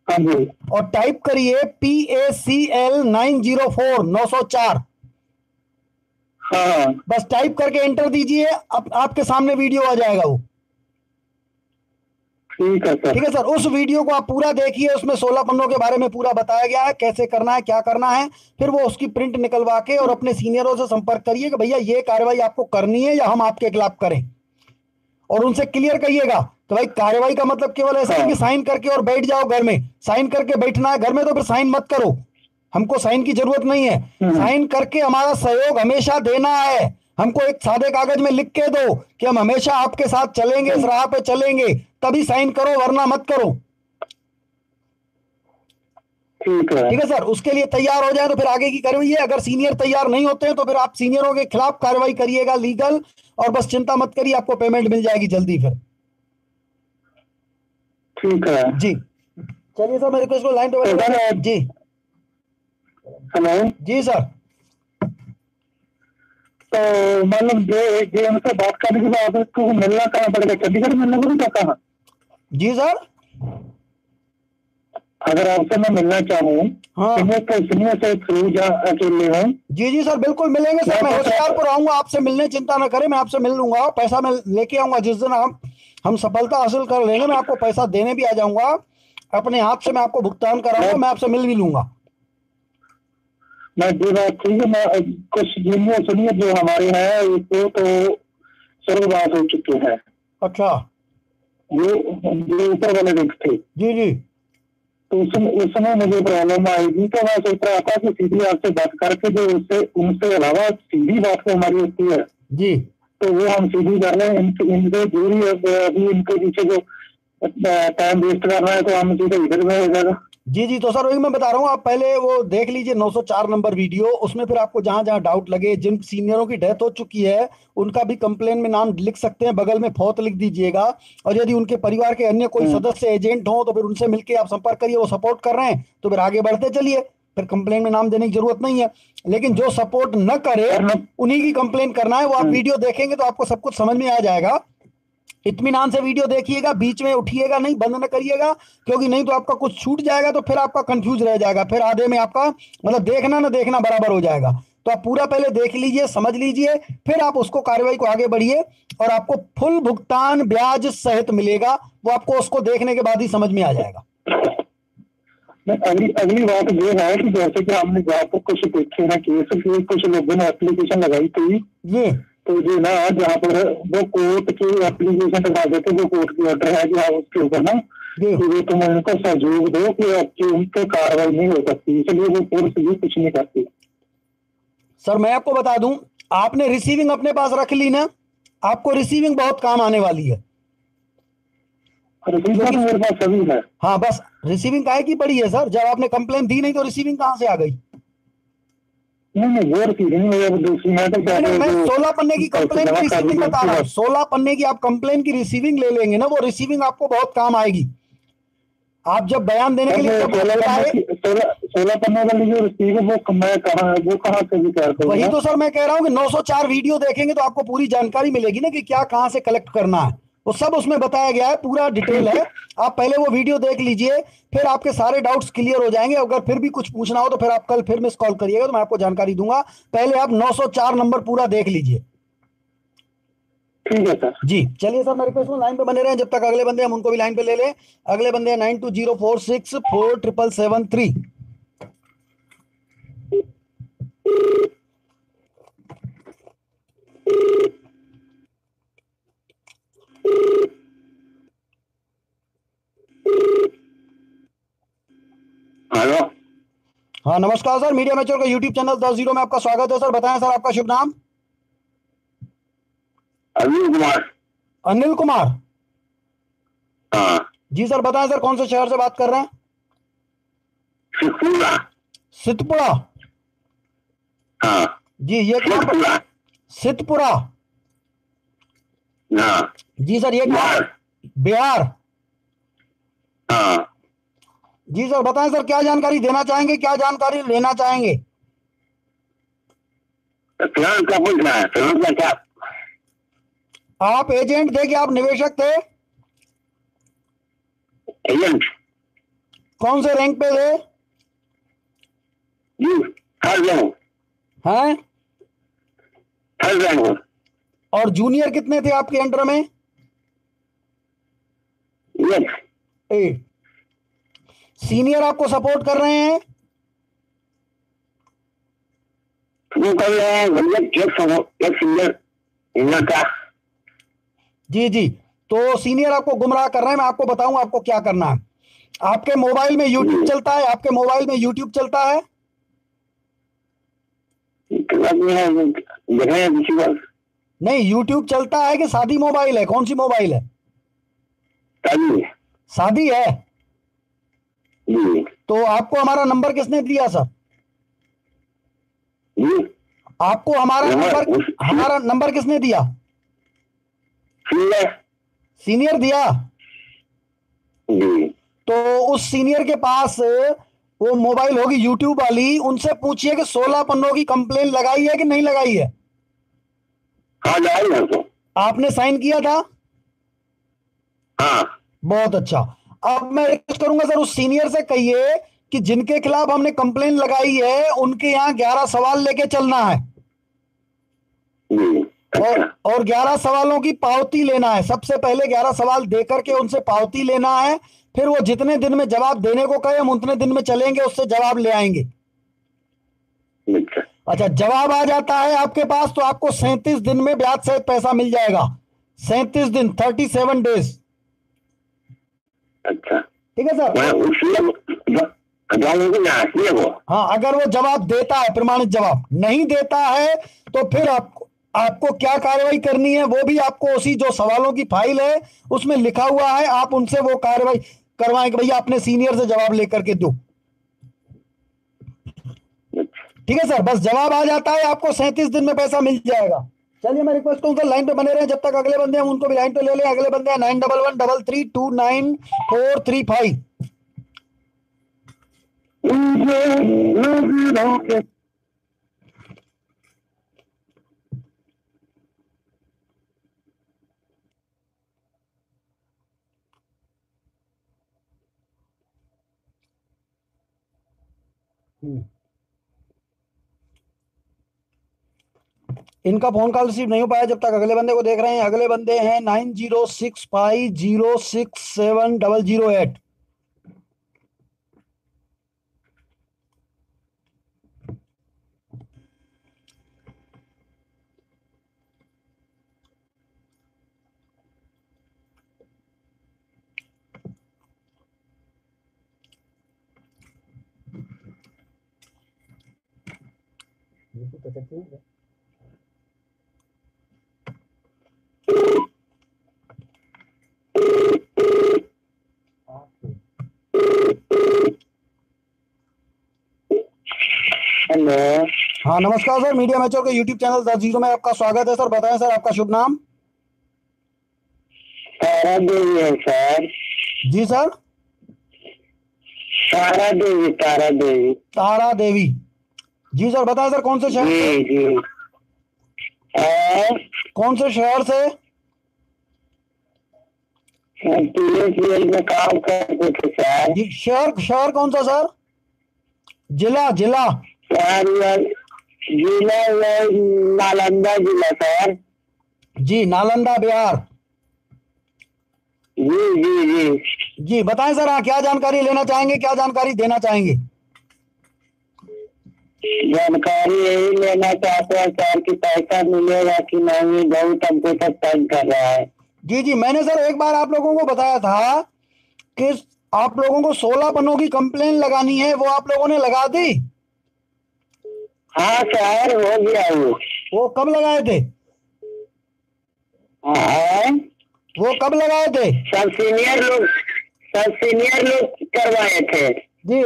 हाँ जी, और टाइप करिए PACL 904 904। हाँ बस टाइप करके एंटर दीजिए, आपके सामने वीडियो आ जाएगा वो। ठीक है सर। ठीक है सर, उस वीडियो को आप पूरा देखिए, उसमें 16 पन्नों के बारे में पूरा बताया गया है, कैसे करना है, क्या करना है। फिर वो उसकी प्रिंट निकलवा के और अपने सीनियरों से संपर्क करिए कि भैया ये कार्रवाई आपको करनी है या हम आपके खिलाफ करें, और उनसे क्लियर करिएगा। तो भाई कार्रवाई का मतलब केवल ऐसा है कि साइन करके और बैठ जाओ घर में। साइन करके बैठना है घर में तो फिर साइन मत करो, हमको साइन की जरूरत नहीं है। साइन करके हमारा सहयोग हमेशा देना है। हमको एक सादे कागज में लिख के दो कि हम हमेशा आपके साथ चलेंगे, इस राह पे चलेंगे, तभी साइन करो, वरना मत करो। ठीक है सर, उसके लिए तैयार हो जाए तो फिर आगे की कार्रवाई है। अगर सीनियर तैयार नहीं होते हैं तो फिर आप सीनियरों के खिलाफ कार्रवाई करिएगा लीगल, और बस चिंता मत करिए, आपको पेमेंट मिल जाएगी जल्दी फिर। ठीक है जी, चलिए सर, मेरे को इसको लाइन पे जी। हेलो जी सर। तो मतलब ये उनसे बात करने के बाद आपको मिलना कहाँ पड़ेगा? चंडीगढ़ मिलना पड़ेगा कहाँ? जी सर, अगर आपसे मैं मिलना चाहूँ, हाँ सीनियर से थ्रू या अकेले हूँ? जी जी सर, बिल्कुल मिलेंगे सर। मैं होशियारपुर आऊंगा आपसे मिलने, चिंता न करें, मैं आपसे मिल लूंगा। पैसा मैं लेके आऊंगा जिस दिन हम सफलता हासिल कर लेंगे, मैं आपको पैसा देने भी आ जाऊंगा, अपने हाथ से मैं आपको भुगतान कराऊंगा, मैं आपसे मिल भी लूंगा। मैं ये बात ठीक है, मैं कुछ जूनियर सीनियर जो हमारे हैं वो तो स्वर्गवास हो चुके हैं। अच्छा, जो ऊपर वाले लिंक थे। जी जी, तो उस समय मुझे प्रॉब्लम आएगी, तो मैं सोच रहा था कि सीधी आपसे बात करके जो उससे उनसे अलावा सीधी बात को हमारी होती है जी, तो वो हम सीधी कर लें। इनसे दूरी अभी इनके पीछे जो टाइम वेस्ट करना है तो हम सीधे इधर में हो जाएगा। जी जी, तो सर वही मैं बता रहा हूँ, आप पहले वो देख लीजिए 904 नंबर वीडियो। उसमें फिर आपको जहां जहां डाउट लगे, जिन सीनियरों की डेथ हो चुकी है उनका भी कंप्लेन में नाम लिख सकते हैं, बगल में फौत लिख दीजिएगा। और यदि उनके परिवार के अन्य कोई सदस्य एजेंट हो तो फिर उनसे मिलकर आप संपर्क करिए, वो सपोर्ट कर रहे हैं तो फिर आगे बढ़ते चलिए, फिर कंप्लेन में नाम देने की जरूरत नहीं है। लेकिन जो सपोर्ट न करे उन्हीं की कंप्लेन करना है। वो आप वीडियो देखेंगे तो आपको सब कुछ समझ में आ जाएगा। इत्मीनान से वीडियो देखिएगा, बीच में उठिएगा नहीं, बंद न करिएगा, क्योंकि नहीं तो आपका कुछ छूट जाएगा तो फिर आपका कंफ्यूज रह जाएगा, फिर आधे में आपका मतलब देखना ना देखना बराबर हो जाएगा। तो आप पूरा पहले देख लीजिए, समझ लीजिए, फिर आप उसको कार्रवाई को आगे बढ़िए, और आपको फुल भुगतान ब्याज सहित मिलेगा। वो आपको उसको देखने के बाद ही समझ में आ जाएगा। अगली बात ये है कि जैसे कि हमने जहाँ पर कुछ देखे हैं केस, कुछ लोगों ने एप्लीकेशन लगाई थी ये, तो जो ना जहाँ पर वो कोर्ट की एप्लीकेशन लगा देते, जो कोर्ट की ऑर्डर है कि आप उसके ऊपर ना कि तुम उनको सहयोग दो कि उन पर कार्रवाई नहीं हो सकती, इसलिए वो कोर्ट भी कुछ नहीं करती। सर मैं आपको बता दूं, आपने रिसीविंग अपने पास रख ली ना, आपको रिसीविंग बहुत काम आने वाली है। रिसीविंग मेरे पास सभी है। हाँ बस रिसीविंग काहे की पड़ी है सर, जब आपने कंप्लेन दी नहीं तो रिसीविंग कहाँ से आ गई? नहीं वो रिसीविंग में दूसरी मैं 16 पन्ने की कंप्लेन की रिसीविंग बता रहा हूँ। 16 पन्ने की आप कंप्लेन की रिसीविंग ले लेंगे ना, वो रिसीविंग आपको बहुत काम आएगी। आप जब बयान देने के लिए 16 पन्ने वाली जो रिसीविंग वो कहाँ से भी तैयार करूंगा? वही तो सर मैं कह रहा हूँ कि 904 वीडियो देखेंगे तो आपको पूरी जानकारी मिलेगी ना कि क्या कहाँ से कलेक्ट करना है, वो सब उसमें बताया गया है, पूरा डिटेल है। आप पहले वो वीडियो देख लीजिए, फिर आपके सारे डाउट्स क्लियर हो जाएंगे। अगर फिर भी कुछ पूछना हो तो फिर आप कल फिर मिस कॉल करिएगा तो मैं आपको जानकारी दूंगा। पहले आप 904 नंबर पूरा देख लीजिए। ठीक है सर जी चलिए सर, मैं रिक्वेस्ट लाइन पे बने रहे जब तक अगले बंदे हम उनको भी लाइन पे ले लें। अगले बंदे हैं 9204647773। हेलो। हाँ नमस्कार सर, मीडिया मैच्योर का यूट्यूब चैनल 10-0 में आपका स्वागत है सर। बताएं सर आपका शुभ नाम? अनिल कुमार। अनिल कुमार। हाँ जी सर बताएं सर, कौन से शहर से बात कर रहे हैं? सिद्धपुरा। सिद्धपुरा। हाँ जी ये कहाँ पर? सिद्धपुरा। हाँ जी सर ये कहाँ? बिहार। हाँ जी सर बताएं सर, क्या जानकारी देना चाहेंगे, क्या जानकारी लेना चाहेंगे? फिलहाल क्या पूछना है? फिलहाल का क्या? आप एजेंट थे कि आप निवेशक थे? एजेंट। कौन से रैंक पे थे? जी थर्ड रैंक। हैं? Third rank. और जूनियर कितने थे आपके अंडर में? यस। 8। सीनियर आपको सपोर्ट कर रहे हैं? वो कर रहे हैं मतलब एक सीनियर का। जी जी, तो सीनियर आपको गुमराह कर रहे हैं। मैं आपको बताऊं आपको क्या करना है। आपके मोबाइल में यूट्यूब चलता है? आपके मोबाइल में यूट्यूब चलता है? नहीं, यूट्यूब चलता है कि शादी मोबाइल है? कौन सी मोबाइल है? शादी है। तो आपको हमारा नंबर किसने दिया सर? आपको हमारा नंबर किसने दिया? सीनियर दिया। तो उस सीनियर के पास वो मोबाइल होगी यूट्यूब वाली, उनसे पूछिए कि 16 पन्नों की कंप्लेन लगाई है कि नहीं लगाई है। हाँ लगाई है तो। आपने साइन किया था? हाँ। बहुत अच्छा। अब मैं रिक्वेस्ट करूंगा सर, उस सीनियर से कहिए कि जिनके खिलाफ हमने कंप्लेन लगाई है उनके यहाँ 11 सवाल लेके चलना है। और 11 सवालों की पावती लेना है। सबसे पहले 11 सवाल दे करके उनसे पावती लेना है, फिर वो जितने दिन में जवाब देने को कहे हम उतने दिन में चलेंगे, उससे जवाब ले आएंगे। अच्छा, जवाब आ जाता है आपके पास तो आपको 37 दिन में ब्याज सहित पैसा मिल जाएगा। 37 दिन, 37 डेज। अच्छा ठीक है सर। हाँ, अगर वो जवाब देता है, प्रमाणित जवाब नहीं देता है तो फिर आपको क्या कार्रवाई करनी है वो भी आपको उसी जो सवालों की फाइल है उसमें लिखा हुआ है। आप उनसे वो कार्रवाई करवाएं कि भैया अपने सीनियर से जवाब लेकर के दो। ठीक है सर, बस जवाब आ जाता है आपको 37 दिन में पैसा मिल जाएगा। चलिए मैं रिक्वेस्ट करूँ सर लाइन पे बने रहे जब तक अगले बंदे हम उनको भी लाइन पे ले लें। अगले बंदे हैं 9113329435। इनका फोन कॉल रिसीव नहीं हो पाया जब तक अगले बंदे को देख रहे हैं। अगले बंदे हैं 9065067008। हेलो। हाँ नमस्कार सर, मीडिया मैचर के यूट्यूब चैनल 10 में आपका स्वागत है सर। बताएं सर आपका शुभ नाम। तारा देवी है सर। जी सर। तारा देवी, तारा देवी। तारा देवी। जी सर बताएं सर, कौन से शहर से? जी जी। कौन से शहर से? पीएचईएल में काम करते थे सर। जी शहर शहर कौन सा सर? जिला जिला सर जिला नालंदा जिला सर। जी नालंदा बिहार। जी जी जी। जी बताएं सर, हाँ क्या जानकारी लेना चाहेंगे, क्या जानकारी देना चाहेंगे? जानकारी यही लेना चाहते हैं सर कि पैसा मिलेगा कि नहीं, बहुत हमको सब तंग कर रहा है। जी जी, मैंने सर एक बार आप लोगों को बताया था कि आप लोगों को 16 पन्नों की कंप्लेन लगानी है, वो आप लोगों ने लगा दी? हाँ सर, हो गया वो कब लगाए थे? हाँ, वो कब लगाए थे? सब सीनियर लोग करवाए थे। जी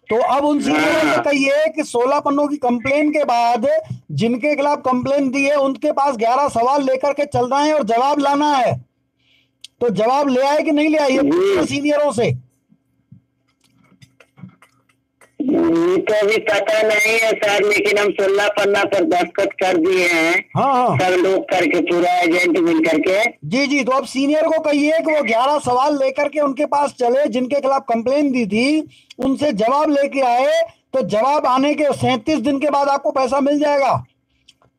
तो अब उन सीनियरों से कहिए कि 16 पन्नों की कंप्लेन के बाद जिनके खिलाफ कंप्लेन दी है उनके पास 11 सवाल लेकर के चलना है और जवाब लाना है। तो जवाब ले आए कि नहीं ले आए, ये पूछिए सीनियरों से। ये तो अभी पता नहीं है सर, लेकिन हम 16 पन्ना पर दस्तखत कर दिए हैं। हाँ हाँ सब लोग करके, पूरा एजेंट मिल करके। जी जी, तो अब सीनियर को कहिए कि वो 11 सवाल लेकर के उनके पास चले, जिनके खिलाफ कंप्लेन दी थी उनसे जवाब लेके आए। तो जवाब आने के 37 दिन के बाद आपको पैसा मिल जाएगा।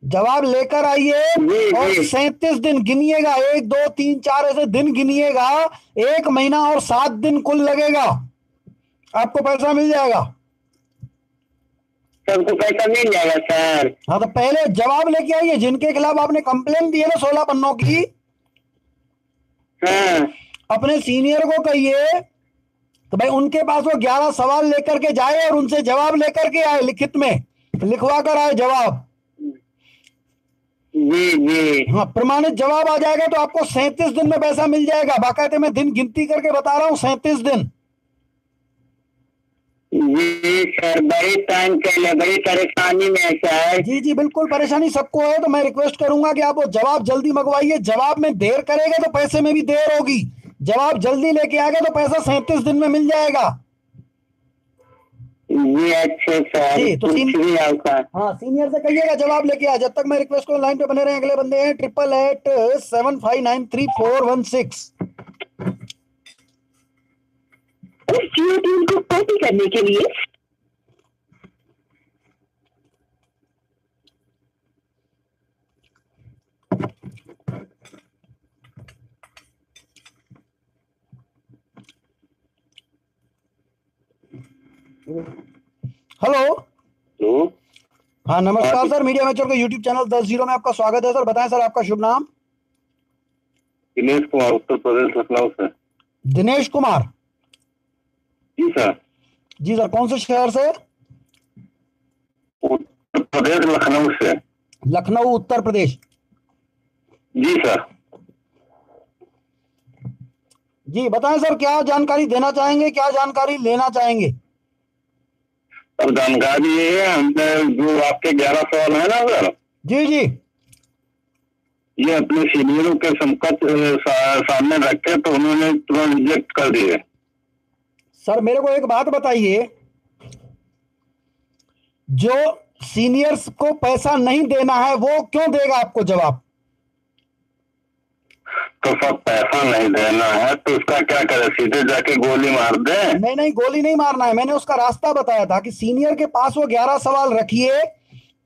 जवाब लेकर आइए और 37 दिन गिनिएगा, 1 2 3 4 ऐसे दिन गिनिएगा, 1 महीना और 7 दिन कुल लगेगा, आपको पैसा मिल जाएगा। सबको पैसा मिल जाएगा सर? हाँ तो पहले जवाब लेके आइए, जिनके खिलाफ आपने कंप्लेन दी है ना 16 पन्नों की। हाँ। अपने सीनियर को कहिए तो भाई उनके पास वो 11 सवाल लेकर के जाए और उनसे जवाब लेकर के आए, लिखित में लिखवा कर आए जवाब। जी जी। हाँ प्रमाणित जवाब आ जाएगा तो आपको 37 दिन में पैसा मिल जाएगा। बाकायदे मैं दिन गिनती करके बता रहा हूँ, 37 दिन। जी सर, बड़ी तंग के, बड़ी परेशानी में है सर। जी जी बिल्कुल, परेशानी सबको है। तो मैं रिक्वेस्ट करूंगा कि आप वो जवाब जल्दी मंगवाइए। जवाब में देर करेगा तो पैसे में भी देर होगी, जवाब जल्दी लेके आ गए तो पैसा 37 दिन में मिल जाएगा। जी अच्छे सर। जी तो हाँ सीनियर से कहिएगा जवाब लेके आ। जब तक मैं रिक्वेस्ट करूँ, लाइन पे बने रहे। अगले बंदे हैं 8887593416। को कॉपी करने के लिए हेलो। हाँ नमस्कार सर, मीडिया मैचर के यूट्यूब चैनल 10 में आपका स्वागत है सर। बताएं सर आपका शुभ नाम। दिनेश कुमार, उत्तर प्रदेश लखनऊ से। दिनेश कुमार। जी सर। जी सर, कौन से शहर से? उत्तर प्रदेश लखनऊ से। लखनऊ उत्तर प्रदेश। जी सर। जी बताएं सर, क्या जानकारी देना चाहेंगे, क्या जानकारी लेना चाहेंगे? सर जानकारी ये है, हमने जो आपके 11 सवाल है ना सर। जी जी। ये अपने सीनियरों के समकक्ष सामने रखे तो उन्होंने तुरंत रिजेक्ट कर दिए। सर मेरे को एक बात बताइए, जो सीनियर्स को पैसा नहीं देना है वो क्यों देगा आपको जवाब? तो सब पैसा नहीं देना है तो उसका क्या करे, सीधे जाके गोली मार दे? नहीं, गोली नहीं मारना है। मैंने उसका रास्ता बताया था कि सीनियर के पास वो 11 सवाल रखिए,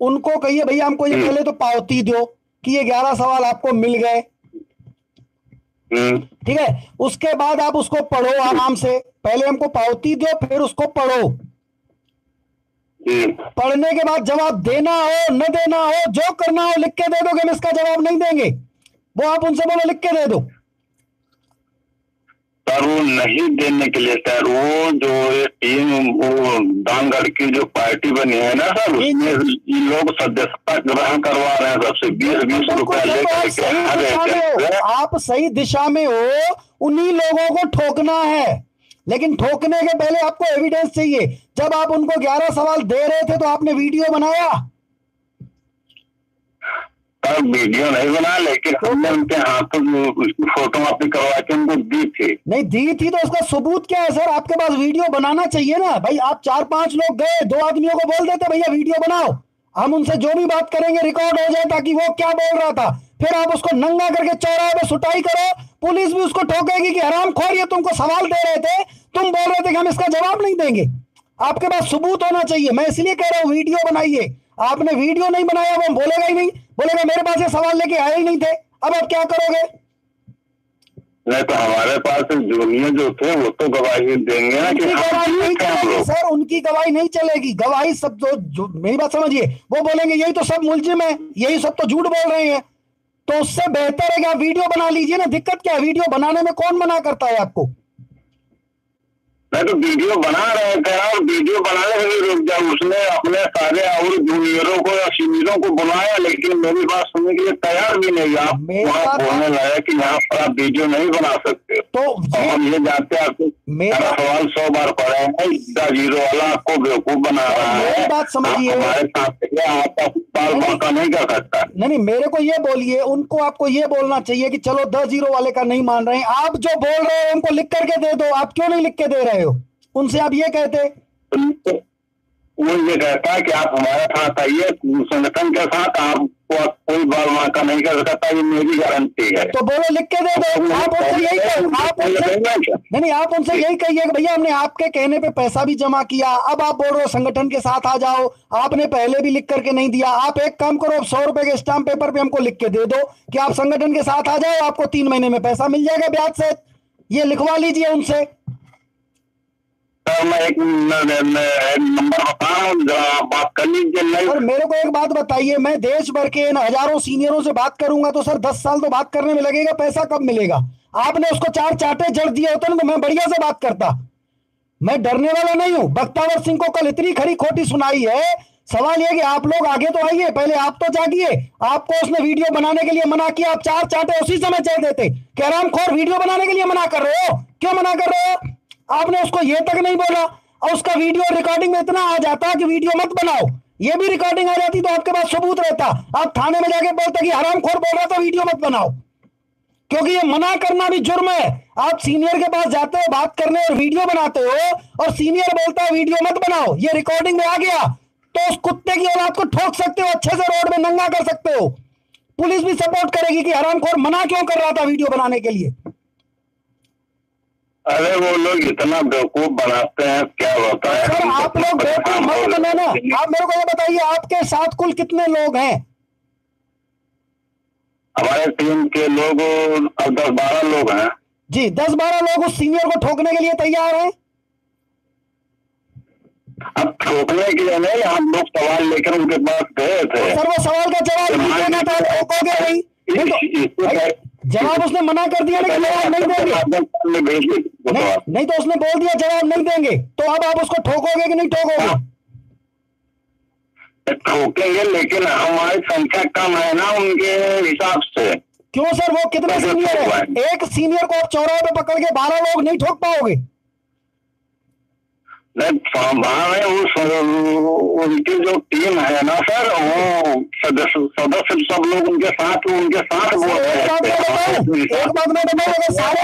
उनको कहिए भैया हमको ये पहले तो पावती दो कि ये 11 सवाल आपको मिल गए। ठीक है, उसके बाद आप उसको पढ़ो आराम से। पहले हमको पावती दो, फिर उसको पढ़ो। पढ़ने के बाद जवाब देना हो न देना हो, जो करना हो लिख के दे दो कि हम इसका जवाब नहीं देंगे, वो आप उनसे बोलो लिख के दे दो। सर वो नहीं देने के लिए सर, वो जो टीम, वो दांगड़ की जो पार्टी बनी है ना सर, उसमें लोग सदस्यता ग्रहण करवा रहे हैं सबसे 20-20 रुपया लेकर। आप सही दिशा में हो, उन्हीं लोगों को ठोकना है लेकिन ठोकने के पहले आपको एविडेंस चाहिए। जब आप उनको 11 सवाल दे रहे थे तो आपने वीडियो बनाया? वीडियो नहीं बना, लेकिन हमने उनके हाथों उसकी फोटो अपनी करवा के उनको दी थी। नहीं दी थी तो उसका सबूत क्या है सर? आपके पास वीडियो बनाना चाहिए ना भाई। आप 4-5 लोग गए, 2 आदमियों को बोल देते भैया वीडियो बनाओ, हम उनसे जो भी बात करेंगे रिकॉर्ड हो जाए ताकि वो क्या बोल रहा था। फिर आप उसको नंगा करके चौराहे पे सुटाई करो, पुलिस भी उसको ठोकेगी कि हरामखोर ये तुमको सवाल दे रहे थे, तुम बोल रहे थे कि हम इसका जवाब नहीं देंगे। आपके पास सबूत होना चाहिए। मैं इसलिए कह रहा हूं वीडियो बनाइए। आपने वीडियो नहीं बनाया, वो बोलेगा ही नहीं, बोलेगा मेरे पास ये सवाल लेके आए ही नहीं थे। अब आप क्या करोगे? नहीं तो हमारे पास जूनियर जो थे वो तो गवाही देंगे ना कि गवाही नहीं चलेगी सर, उनकी गवाही नहीं चलेगी। गवाही सब जो मेरी बात समझिए, वो बोलेंगे यही तो सब मुलजिम है, यही सब तो झूठ बोल रहे हैं। तो उससे बेहतर है कि आप वीडियो बना लीजिए ना। दिक्कत क्या है? वीडियो बनाने में कौन मना करता है आपको? मैं तो वीडियो बना रहे थे और वीडियो बनाने से भी रुक गया। उसने अपने सारे और जूनियरों को या सीनियरों को बुलाया, लेकिन मेरी बात सुनने के लिए तैयार भी नहीं। आप वहाँ बोलने लगे कि यहाँ पर आप वीडियो नहीं बना सकते। तो हम ये जानते हैं आपको मेरा सवाल 100 बार पढ़े हैं, 0 वाला आपको बेवकूफ बना रहा है। बात समझिए, हमारे साथ आपका बाल बांका नहीं कर सकता। नहीं, मेरे को ये बोलिए, उनको आपको ये बोलना चाहिए कि चलो 10-0 वाले का नहीं मान रहे हैं, आप जो बोल रहे हो उनको लिख करके दे दो। आप क्यों नहीं लिख के दे रहे हो? उनसे आप ये कहते, वो ये कहता है कि आप हमारे साथ आइए, संगठन के साथ आपको कोई बाल बांका नहीं कर सकता, ये मेरी गारंटी है। तो बोलो लिख के दे दो। आप उनसे यही नहीं, आप उनसे यही कहिए कि भैया हमने आपके कहने पे पैसा भी जमा किया, अब आप बोल रहे हो संगठन के साथ आ जाओ, आपने पहले भी लिख करके नहीं दिया। आप एक काम करो, 100 रुपए के स्टाम्प पेपर पे हमको लिख के दे दो कि आप संगठन के साथ आ जाओ, आपको 3 महीने में पैसा मिल जाएगा ब्याज से। ये लिखवा लीजिए उनसे। मैं एक नंबर बताऊं, बात कर लीजिए। सर मेरे को एक बात बताइए, मैं देश भर के इन हजारों सीनियरों से बात करूंगा तो सर 10 साल तो बात करने में लगेगा, पैसा कब मिलेगा? आपने उसको 4 चांटे जड़ दिए होते ना तो मैं बढ़िया से बात करता। मैं डरने वाला नहीं हूं। बख्तावर सिंह को कल इतनी खरी खोटी सुनाई है। सवाल यह कि आप लोग आगे तो आइए, पहले आप तो जागिए। आपको उसने वीडियो बनाने के लिए मना किया, आप 4 चांटे उसी समय चल देते। कह रहा हम खोर वीडियो बनाने के लिए मना कर रहे हो, क्यों मना कर रहे हो? आपने उसको ये तक नहीं बोला, और उसका वीडियो रिकॉर्डिंग में इतना आ जाता कि वीडियो मत बनाओ। ये भी रिकॉर्डिंग आ जाती तो आपके पास सबूत रहता, आप थाने में जाके बोलते कि हरामखोर बोल रहा था वीडियो मत बनाओ। क्योंकि ये मना करना भी जुर्म है। आप सीनियर के पास जाते हो बात करने और वीडियो बनाते हो, और सीनियर बोलता है वीडियो मत बनाओ, ये रिकॉर्डिंग में आ गया तो उस कुत्ते की औलाद को ठोक सकते हो, अच्छे से रोड में नंगा कर सकते हो। पुलिस भी सपोर्ट करेगी कि हरामखोर मना क्यों कर रहा था वीडियो बनाने के लिए। अरे वो लोग इतना बेवकूफ बनाते हैं, क्या होता है। सर आप लोग बेवकूफ मत बनाना। आप मेरे को ये बताइए, आपके साथ कुल कितने लोग हैं? हमारे टीम के लोग 10-12 लोग हैं जी। 10-12 लोग उस सीनियर को ठोकने के लिए तैयार हैं? अब ठोकने के लिए नहीं, हम लोग सवाल लेकर उनके पास गए थे। सर वो सवाल का जवाब नहीं देना था, ठोकोगे नहीं? जवाब उसने मना कर दिया ना कि जवाब नहीं देंगे। नहीं तो उसने बोल दिया जवाब नहीं देंगे, तो अब आप उसको ठोकोगे कि नहीं ठोकोगे? ठोकेंगे, लेकिन हमारी संख्या कम है ना उनके हिसाब से। क्यों सर? वो कितने सीनियर है? एक सीनियर को आप चौराहे पे पकड़ के 12 लोग नहीं ठोक पाओगे? उनकी जो टीम है ना सर, वो सदस्य सब लोग उनके साथ बोल रहे हैं। एक बात मैं बताऊं, अगर सारे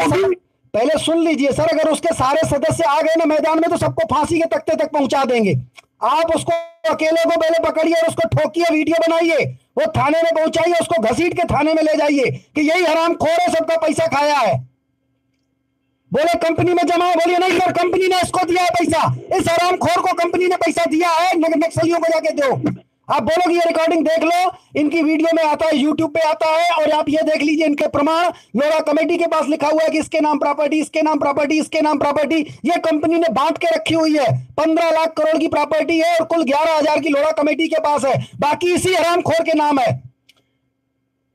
पहले सुन लीजिए सर, अगर उसके सारे सदस्य आ गए ना मैदान में तो सबको फांसी के तख्ते तक पहुंचा देंगे। आप उसको अकेले को पहले पकड़िए और उसको ठोकिए, वीडियो बनाइए, वो थाने में पहुंचाइए, उसको घसीट के थाने में ले जाइए कि यही हरामखोर है, सबका पैसा खाया है। बोले कंपनी में जमा है, बोलिए नहीं सर कंपनी ने इसको दिया है पैसा, इस हरामखोर को कंपनी ने पैसा दिया है, नक्सलियों को जाके दो। आप बोलो कि ये रिकॉर्डिंग देख लो, इनकी वीडियो में आता है, यूट्यूब पे आता है, और आप ये देख लीजिए इनके प्रमाण। लोरा कमेटी के पास लिखा हुआ है कि इसके नाम प्रॉपर्टी, इसके नाम प्रॉपर्टी, इसके नाम प्रॉपर्टी। ये कंपनी ने बांट के रखी हुई है। 15 लाख करोड़ की प्रॉपर्टी है और कुल 11,000 की लोरा कमेटी के पास है, बाकी इसी हरामखोर के नाम है।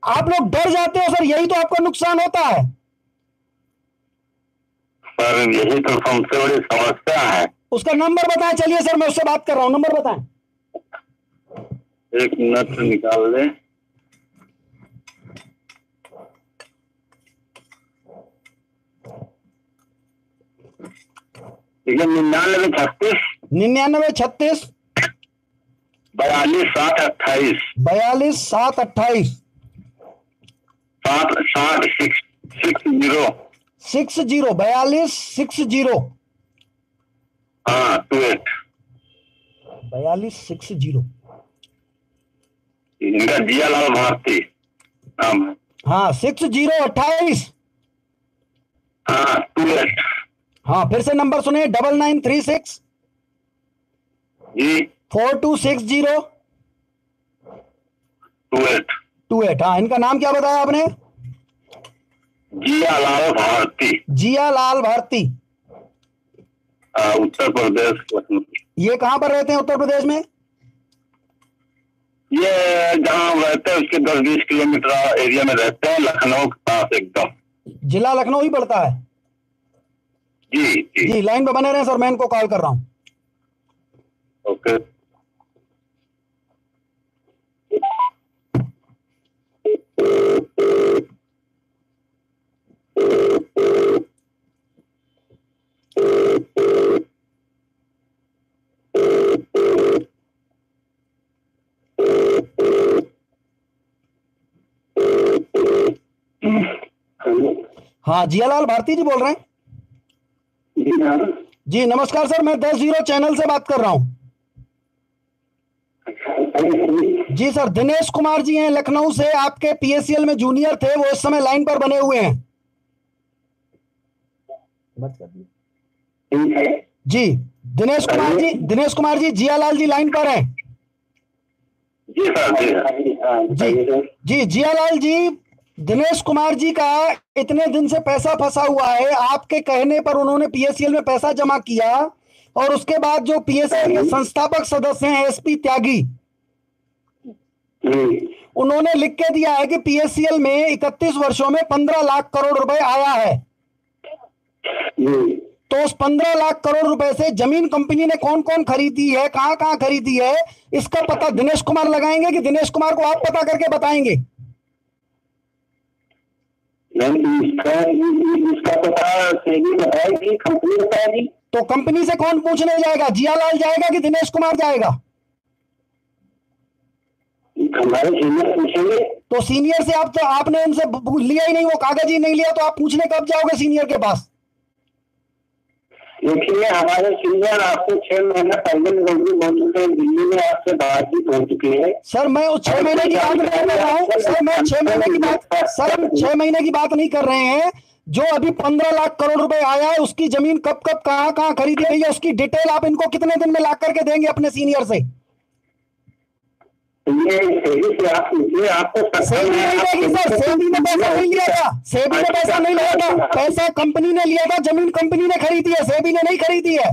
आप लोग डर जाते हो सर, यही तो आपको नुकसान होता है। सर यही तो सबसे बड़ी समस्या है। उसका नंबर बताएं, चलिए सर मैं उससे बात कर रहा हूं, नंबर बताएं। 1 मिनट निकाल ले। ठीक है, 9936 9936 42 7 28 42 7 28 60 42 60 हाँ 28 42 60। इनका जियालाल भारती नाम है। हाँ 6028। हाँ 28। हाँ फिर से नंबर सुने, 9936 जी 4260 28। 28। हाँ इनका नाम क्या बताया आपने? जियालाल भारती। जियालाल भारती। उत्तर प्रदेश लखनऊ। ये कहाँ पर रहते हैं उत्तर प्रदेश में? ये जहाँ रहते हैं उसके 10-20 किलोमीटर एरिया में रहते हैं, लखनऊ के पास एकदम। जिला लखनऊ ही पड़ता है? जी जी जी लाइन पे बने रहे सर, मैं इनको कॉल कर रहा हूँ। ओके। हाँ जियालाल भारती जी बोल रहे हैं? जी नमस्कार सर, मैं 10-0 चैनल से बात कर रहा हूँ। जी सर, दिनेश कुमार जी हैं लखनऊ से, आपके पीएससीएल में जूनियर थे, वो इस समय लाइन पर बने हुए हैं। जी दिनेश कुमार जी जियालाल जी लाइन पर हैं। जी सर जी जियालाल जी, दिनेश कुमार जी का इतने दिन से पैसा फंसा हुआ है, आपके कहने पर उन्होंने पीएससीएल में पैसा जमा किया और उसके बाद जो पीएससीएल के संस्थापक सदस्य हैं एसपी त्यागी, उन्होंने लिख के दिया है कि पीएससीएल में 31 वर्षों में 15 लाख करोड़ रुपए आया है। तो उस 15 लाख करोड़ रुपए से जमीन कंपनी ने कौन कौन खरीदी है, कहां कहां खरीदी है, इसका पता दिनेश कुमार लगाएंगे कि दिनेश कुमार को आप पता करके बताएंगे? इसका पता बताएगी, कंपनी बताएगी। तो कंपनी से कौन पूछने जाएगा, जियालाल जाएगा कि दिनेश कुमार जाएगा? हमारे सीनियर पूछेंगे। तो सीनियर से आप, तो आपने उनसे लिया ही नहीं, वो कागज ही नहीं लिया, तो आप पूछने कब जाओगे सीनियर के पास? देखिए हमारे सीनियर आपको 6 महीना पहले दिल्ली में आपसे बातचीत हो चुकी है। सर मैं उस 6 महीने की बात नहीं कर रहा हूँ सर, मैं 6 महीने की बात, सर हम 6 महीने की बात नहीं कर रहे हैं। जो अभी 15 लाख करोड़ रुपए आया है, उसकी जमीन कब कब कहां कहां खरीदी गई है, उसकी डिटेल आप इनको कितने दिन में ला करके देंगे अपने सीनियर से? ये से आप पूछिए, आपको सेबी नहीं देगी सर, सेबी ने पैसा नहीं लिया था, सेबी ने पैसा नहीं लिया था, पैसा कंपनी ने लिया था, जमीन कंपनी ने खरीदी है, सेबी ने नहीं खरीदी है।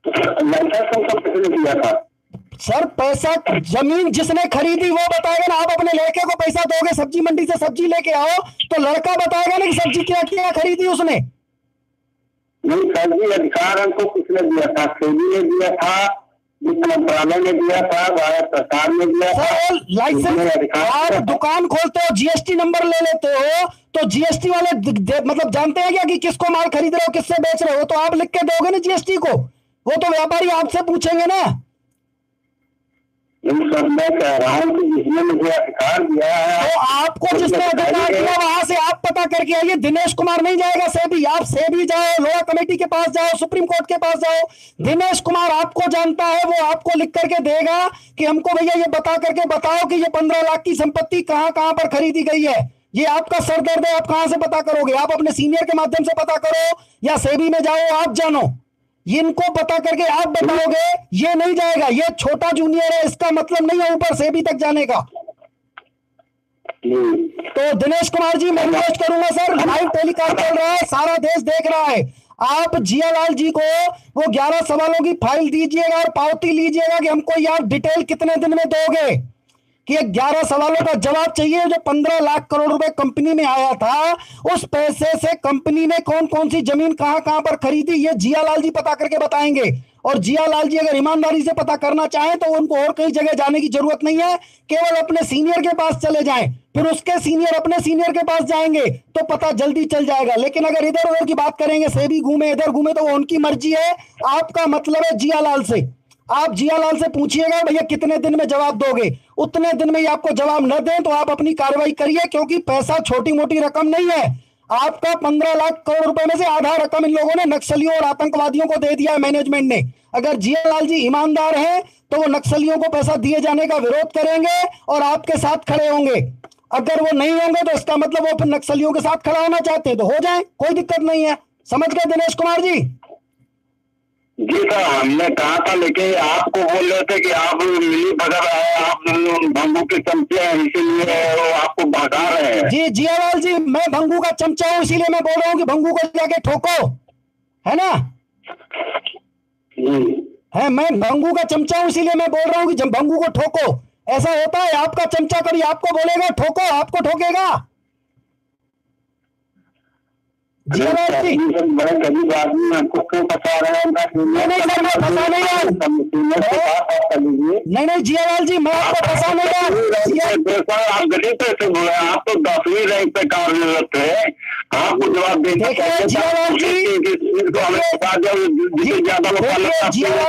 किया था सर पैसा जमीन जिसने खरीदी वो बताएगा ना, आप अपने लड़के को पैसा दोगे, सब्जी मंडी से सब्जी लेके आओ, तो लड़का बताएगा ना कि सब्जी क्या क्या खरीदी उसने। नहीं, सब्जी अधिकार हमको किसने दिया था? सेबी ने दिया था, मंत्रालय ने दिया था, भारत सरकार ने दिया था। लाइसेंस, आप दुकान खोलते हो, जीएसटी नंबर ले लेते हो, तो जीएसटी वाले मतलब जानते हैं क्या कि किसको माल खरीद रहे हो, किससे बेच रहे हो? तो आप लिख के दोगे ना जीएसटी को, वो तो व्यापारी आपसे पूछेंगे ना। सब मैं कह रहा हूँ कि जिसने मुझे अधिकार दिया है, तो आपको जिसने अधिकार दिया वहां से आप पता करके आइए। दिनेश कुमार नहीं जाएगा सेबी, आप सेबी जाओ, लोअर कमेटी के पास जाओ, सुप्रीम कोर्ट के पास जाओ। दिनेश कुमार आपको जानता है, वो आपको लिख करके देगा कि हमको भैया ये बता करके बताओ कि ये 15 लाख की संपत्ति कहां कहां पर खरीदी गई है। ये आपका सरदर्द है, आप कहां से पता करोगे? आप अपने सीनियर के माध्यम से पता करो या सेबी में जाओ, आप जानो। इनको पता करके आप बताओगे, ये नहीं जाएगा। ये छोटा जूनियर है, इसका मतलब नहीं है ऊपर सेबी तक जाने का। तो दिनेश कुमार जी, मैं रिक्वेस्ट करूंगा सर, लाइव टेलीकास्ट चल रहा है, सारा देश देख रहा है, आप जियालाल जी को वो 11 सवालों की फाइल दीजिएगा और पावती लीजिएगा कि हमको यार डिटेल कितने दिन में दोगे। कि 11 सवालों का जवाब चाहिए। जो 15 लाख करोड़ रुपए कंपनी में आया था, उस पैसे से कंपनी ने कौन कौन सी जमीन कहां कहां पर खरीदी, ये जियालाल जी पता करके बताएंगे। और जियालाल जी अगर ईमानदारी से पता करना चाहें तो उनको और कई जगह जाने की जरूरत नहीं है, केवल अपने सीनियर के पास चले जाएं, फिर उसके सीनियर अपने सीनियर के पास जाएंगे तो पता जल्दी चल जाएगा। लेकिन अगर इधर उधर की बात करेंगे, सेबी घूमे इधर घूमे, तो वो उनकी मर्जी है। आपका मतलब है जियालाल से, आप जियालाल से पूछिएगा भैया कितने दिन में जवाब दोगे, उतने दिन में ही आपको जवाब न दें तो आप अपनी कार्रवाई करिए, क्योंकि पैसा छोटी मोटी रकम नहीं है। आपका 15 लाख करोड़ रुपए में से आधा रकम इन लोगों ने नक्सलियों और आतंकवादियों को दे दिया है मैनेजमेंट ने। अगर जियालाल जी ईमानदार हैं तो वो नक्सलियों को पैसा दिए जाने का विरोध करेंगे और आपके साथ खड़े होंगे। अगर वो नहीं होंगे तो इसका मतलब वो फिर नक्सलियों के साथ खड़ा होना चाहते हैं तो हो जाए, कोई दिक्कत नहीं है। समझ गए दिनेश कुमार जी? जी सर, हमने कहा था, लेकिन आपको बोल रहे थे कि आप मिली भगत है, आप भंगू के चमचे हैं, इसीलिए वो आपको भगा रहे हैं। जी जियालाल जी, मैं भंगू का चमचा हूं, इसीलिए मैं बोल रहा हूं कि भंगू को जाके ठोको, है ना? है, मैं भंगू का चमचा हूं, इसीलिए मैं बोल रहा हूं कि जब भंगू को ठोको। ऐसा होता है, आपका चमचा कभी आपको बोलेगा ठोको, आपको ठोकेगा? जियालाल जी बड़े गरीब आदमी हमको क्यों फंसा रहे हैं? नहीं सर, मैं फंसा नहीं है। नहीं जियालाल जी, मैं आपको फंसा नहीं है। आप गरीब कैसे बोले? आप तो 10वीं रैंक पे कार्यरत है, आपको जवाब देना चाहिए। जियालाल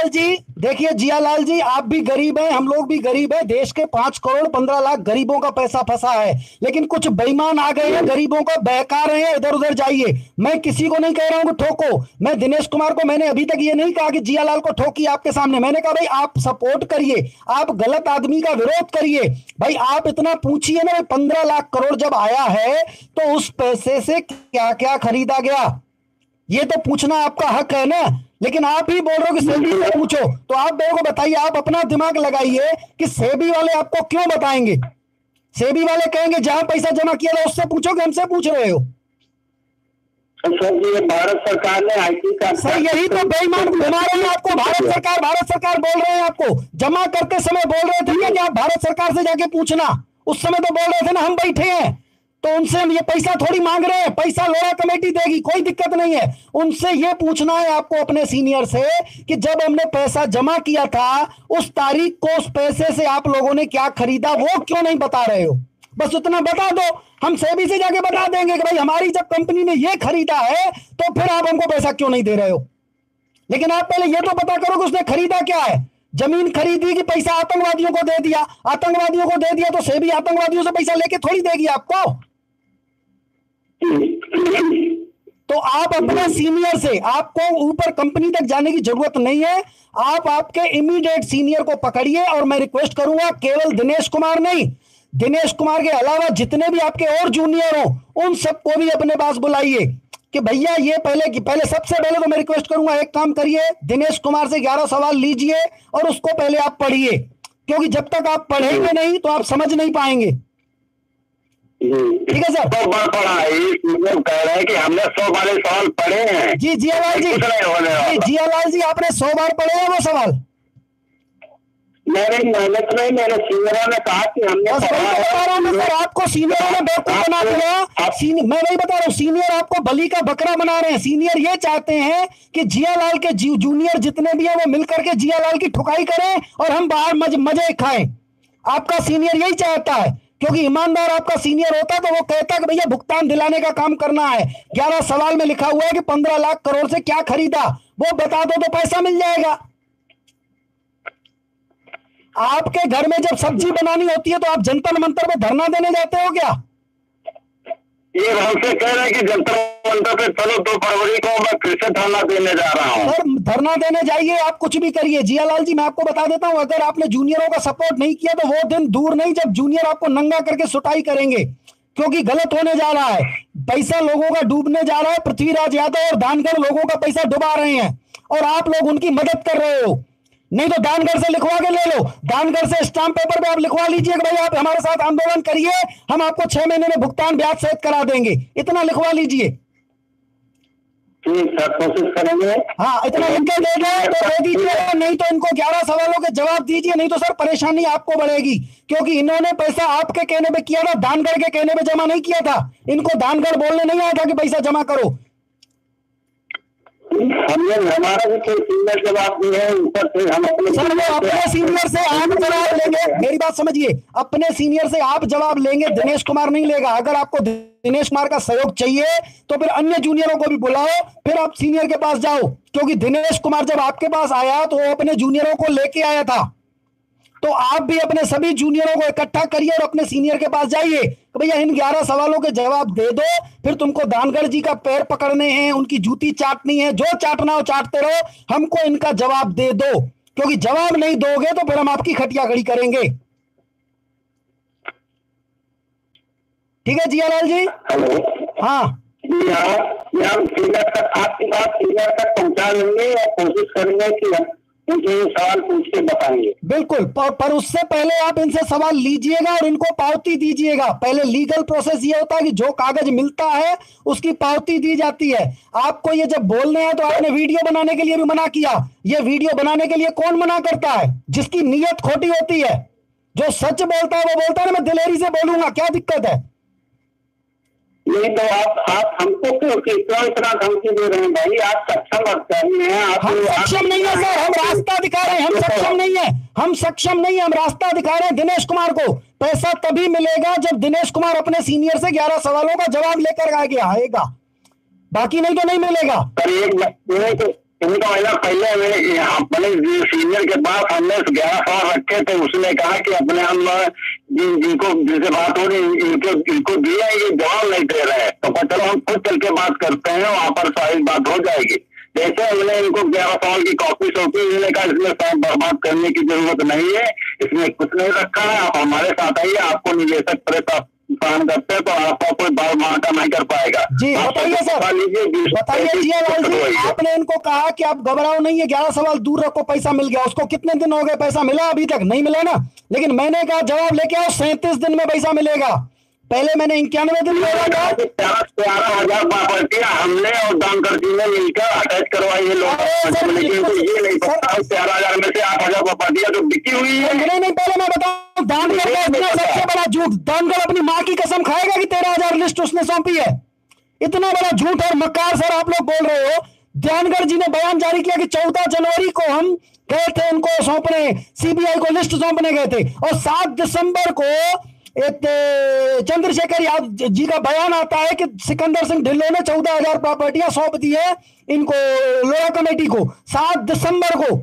जी देखिए जियालाल जी, आप भी गरीब हैं, हम लोग भी गरीब हैं। देश के 5 करोड़ 15 लाख गरीबों का पैसा फंसा है, लेकिन कुछ बेईमान आ गए हैं, गरीबों को बहका रहे हैं, इधर उधर जाइए। मैं किसी को नहीं कह रहा हूं कि ठोको। मैं दिनेश कुमार को मैंने अभी तक ये नहीं कहा कि जियालाल को ठोकिए आपके सामने। मैंने कहा भाई आप सपोर्ट करिए, आप गलत आदमी का विरोध करिए। भाई आप इतना पूछिए ना, 15 लाख करोड़ जब आया है तो उस पैसे से क्या क्या खरीदा गया, ये तो पूछना आपका हक है ना। लेकिन आप ही बोल रहे हो कि सेबी से पूछो, तो आप मेरे को बताइए, आप अपना दिमाग लगाइए कि सेबी वाले आपको क्यों बताएंगे? सेबी वाले कहेंगे जहां पैसा जमा किया था उससे पूछो कि हमसे पूछ रहे हो? सर ये भारत सरकार ने आईटी का, सर यही तो बेईमान बना रहे हैं आपको। भारत सरकार बोल रहे हैं, आपको जमा करते समय बोल रहे थे कि आप भारत सरकार से जाके पूछना। उस समय तो बोल रहे थे ना हम बैठे हैं, तो उनसे हम ये पैसा थोड़ी मांग रहे हैं, पैसा लोरा कमेटी देगी, कोई दिक्कत नहीं है। उनसे ये पूछना है आपको अपने सीनियर से कि जब हमने पैसा जमा किया था उस तारीख को उस पैसे से आप लोगों ने क्या खरीदा, वो क्यों नहीं बता रहे हो? बस उतना बता दो, हम सेबी से जाके बता देंगे कि भाई हमारी जब कंपनी ने ये खरीदा है तो फिर आप हमको पैसा क्यों नहीं दे रहे हो। लेकिन आप पहले ये तो पता करो कि उसने खरीदा क्या है। जमीन खरीदी कि पैसा आतंकवादियों को दे दिया? आतंकवादियों को दे दिया तो सेबी आतंकवादियों से पैसा लेके थोड़ी देगी आपको। तो आप अपने सीनियर से, आपको ऊपर कंपनी तक जाने की जरूरत नहीं है। आप आपके इमीडिएट सीनियर को पकड़िए, और मैं रिक्वेस्ट करूंगा केवल दिनेश कुमार नहीं, दिनेश कुमार के अलावा जितने भी आपके और जूनियर हो उन सबको भी अपने पास बुलाइए कि भैया ये पहले सबसे पहले तो मैं रिक्वेस्ट करूंगा, एक काम करिए, दिनेश कुमार से 11 सवाल लीजिए और उसको पहले आप पढ़िए, क्योंकि जब तक आप पढ़ेंगे नहीं तो आप समझ नहीं पाएंगे। ठीक है सर? 100 बार पढ़ा है, मतलब कह रहे हैं कि हमने 100 वाले सवाल पढ़े हैं। जी जियालाल जी, जियालाल जी आपने 100 बार पढ़े हैं वो सवाल? मेरी मेहनत में मेरे सीनियरों ने कहा कि हमने सर, आपको सीनियरों ने बेवकूफ बना दिया। मैं वही बता रहा हूँ, सीनियर आपको बलि का बकरा बना रहे हैं। सीनियर ये चाहते हैं कि जियालाल के जूनियर जितने भी हैं वो मिलकर के जियालाल की ठुकाई करें और हम बाहर मजे खाएं। आपका सीनियर यही चाहता है, क्योंकि ईमानदार आपका सीनियर होता तो वो कहता कि भैया भुगतान दिलाने का काम करना है। 11 सवाल में लिखा हुआ है कि 15 लाख करोड़ से क्या खरीदा, वो बता दो तो पैसा मिल जाएगा। आपके घर में जब सब्जी बनानी होती है तो आप जंतर मंतर पे धरना देने जाते हो क्या? ये हमसे कह रहे हैं कि जंतर मंतर पे चलो 2 फरवरी को मैं फिर से धरना देने जा रहा हूँ। सर धरना देने जाइए, आप कुछ भी करिए। जियालाल जी मैं आपको बता देता हूँ, अगर आपने जूनियरों का सपोर्ट नहीं किया तो वो दिन दूर नहीं जब जूनियर आपको नंगा करके सुटाई करेंगे, क्योंकि गलत होने जा रहा है। पैसा लोगों का डूबने जा रहा है। पृथ्वीराज यादव और दानगढ़ लोगों का पैसा डुबा रहे हैं और आप लोग उनकी मदद कर रहे हो। नहीं तो दानगढ़ से लिखवा के ले लो, दानगढ़ से स्टाम्प पेपर पे आप लिखवा लीजिए कि भाई आप हमारे साथ आंदोलन करिए, हम आपको 6 महीने में भुगतान ब्याज सहित करा देंगे, इतना लिखवा लीजिए। ठीक है, कोशिश करेंगे। हाँ, इतना लिख के दे दो तो दे दीजिएगा, नहीं तो इनको 11 सवालों के जवाब दीजिए, नहीं तो सर परेशानी आपको बढ़ेगी, क्योंकि इन्होंने पैसा आपके कहने पे किया था, दानगढ़ के कहने पे जमा नहीं किया था। इनको दानगढ़ बोलने नहीं आया था कि पैसा जमा करो। हमने हमारा भी कोई सीनियर जवाब दिए है, ऊपर से हम अपने सर वो अपने सीनियर से आप जवाब लेंगे, मेरी बात समझिए, अपने सीनियर से आप जवाब लेंगे, दिनेश कुमार नहीं लेगा। अगर आपको दिनेश कुमार का सहयोग चाहिए तो फिर अन्य जूनियरों को भी बुलाओ, फिर आप सीनियर के पास जाओ, क्योंकि दिनेश कुमार जब आपके पास आया तो वो अपने जूनियरों को लेके आया था। तो आप भी अपने सभी जूनियरों को इकट्ठा करिए और अपने सीनियर के पास जाइए कि भैया इन 11 सवालों के जवाब दे दो, फिर तुमको दानगढ़ जी का पैर पकड़ने हैं, उनकी जूती चाटनी है, जो चाटना हो चाटते रहो, हमको इनका जवाब दे दो, क्योंकि जवाब नहीं दोगे तो फिर हम आपकी खटिया खड़ी करेंगे। ठीक है जियालाल जी? हाँ, आपकी बात सीनियर तक पहुंचा लेंगे और कोशिश करेंगे कि मुझे सवाल पूछ के बताएंगे। बिल्कुल, पर उससे पहले आप इनसे सवाल लीजिएगा और इनको पावती दीजिएगा। पहले लीगल प्रोसेस ये होता है कि जो कागज मिलता है उसकी पावती दी जाती है। आपको ये जब बोलने हैं तो आपने वीडियो बनाने के लिए भी मना किया। ये वीडियो बनाने के लिए कौन मना करता है? जिसकी नीयत खोटी होती है। जो सच बोलता है वो बोलता है ना मैं दिलेरी से बोलूंगा, क्या दिक्कत है? नहीं तो आप हमको क्यों इतना धमकी दे रहे हैं भाई? आप सक्षम अधिकारी हैं। हम सक्षम नहीं है सर, हम रास्ता दिखा रहे हैं। हम सक्षम नहीं है, हम सक्षम नहीं है, हम रास्ता दिखा रहे हैं दिनेश कुमार को। पैसा तभी मिलेगा जब दिनेश कुमार अपने सीनियर से 11 सवालों का जवाब लेकर आएगा, बाकी नहीं तो नहीं मिलेगा। पहले अपने सीनियर के पास हमने 11 सवाल रखे थे, उसने कहा कि अपने हम जिनको जिनसे बात हो रही इनको दिया, ये जवाब नहीं दे रहे हैं, तो चलो हम खुद चल के बात करते हैं, वहां पर सारी बात हो जाएगी। जैसे हमने इनको 11 सवाल की कॉपी सौंपी, इन्होंने कहा इसमें टाइम बर्बाद करने की जरूरत नहीं है, इसमें कुछ नहीं रखा है, आप हमारे साथ आइए, आपको निवेशक परेशान करते हैं तो आपका कोई बाल मार्का नहीं कर पाएगा। जी बताइए सर, बताइए जियालाल जी, आपने इनको कहा कि आप घबराओ नहीं है, 11 सवाल दूर रखो, पैसा मिल गया। उसको कितने दिन हो गए? पैसा मिला? अभी तक नहीं मिला ना। लेकिन मैंने कहा जवाब लेके आओ, 37 दिन में पैसा मिलेगा। पहले मैंने 91 दिन में 11,000 प्रॉपर्टियां हमने और दानगढ़ जी ने मिलकर अटैच करवाई है लोग, लेकिन तो ये नहीं पता 11,000 में से 8,000 प्रॉपर्टियां जो बिकी हुई है। नहीं, पहले मैं बताऊं, दानगढ़ का इतना सबसे बड़ा झूठ, दानगढ़ अपनी माँ की कसम खाएगा कि 13,000 लिस्ट उसने सौंपी है। इतना बड़ा झूठ और मक्कार सर आप लोग बोल रहे हो। दानगढ़ जी ने बयान जारी किया कि 14 जनवरी को हम गए थे उनको सौंपने, सीबीआई को लिस्ट सौंपने गए थे, और 7 दिसंबर को एक चंद्रशेखर यादव जी का बयान आता है कि सिकंदर सिंह ढिल्लों ने 14,000 प्रॉपर्टियां सौंप दी है इनको, लोया कमेटी को, 7 दिसंबर को।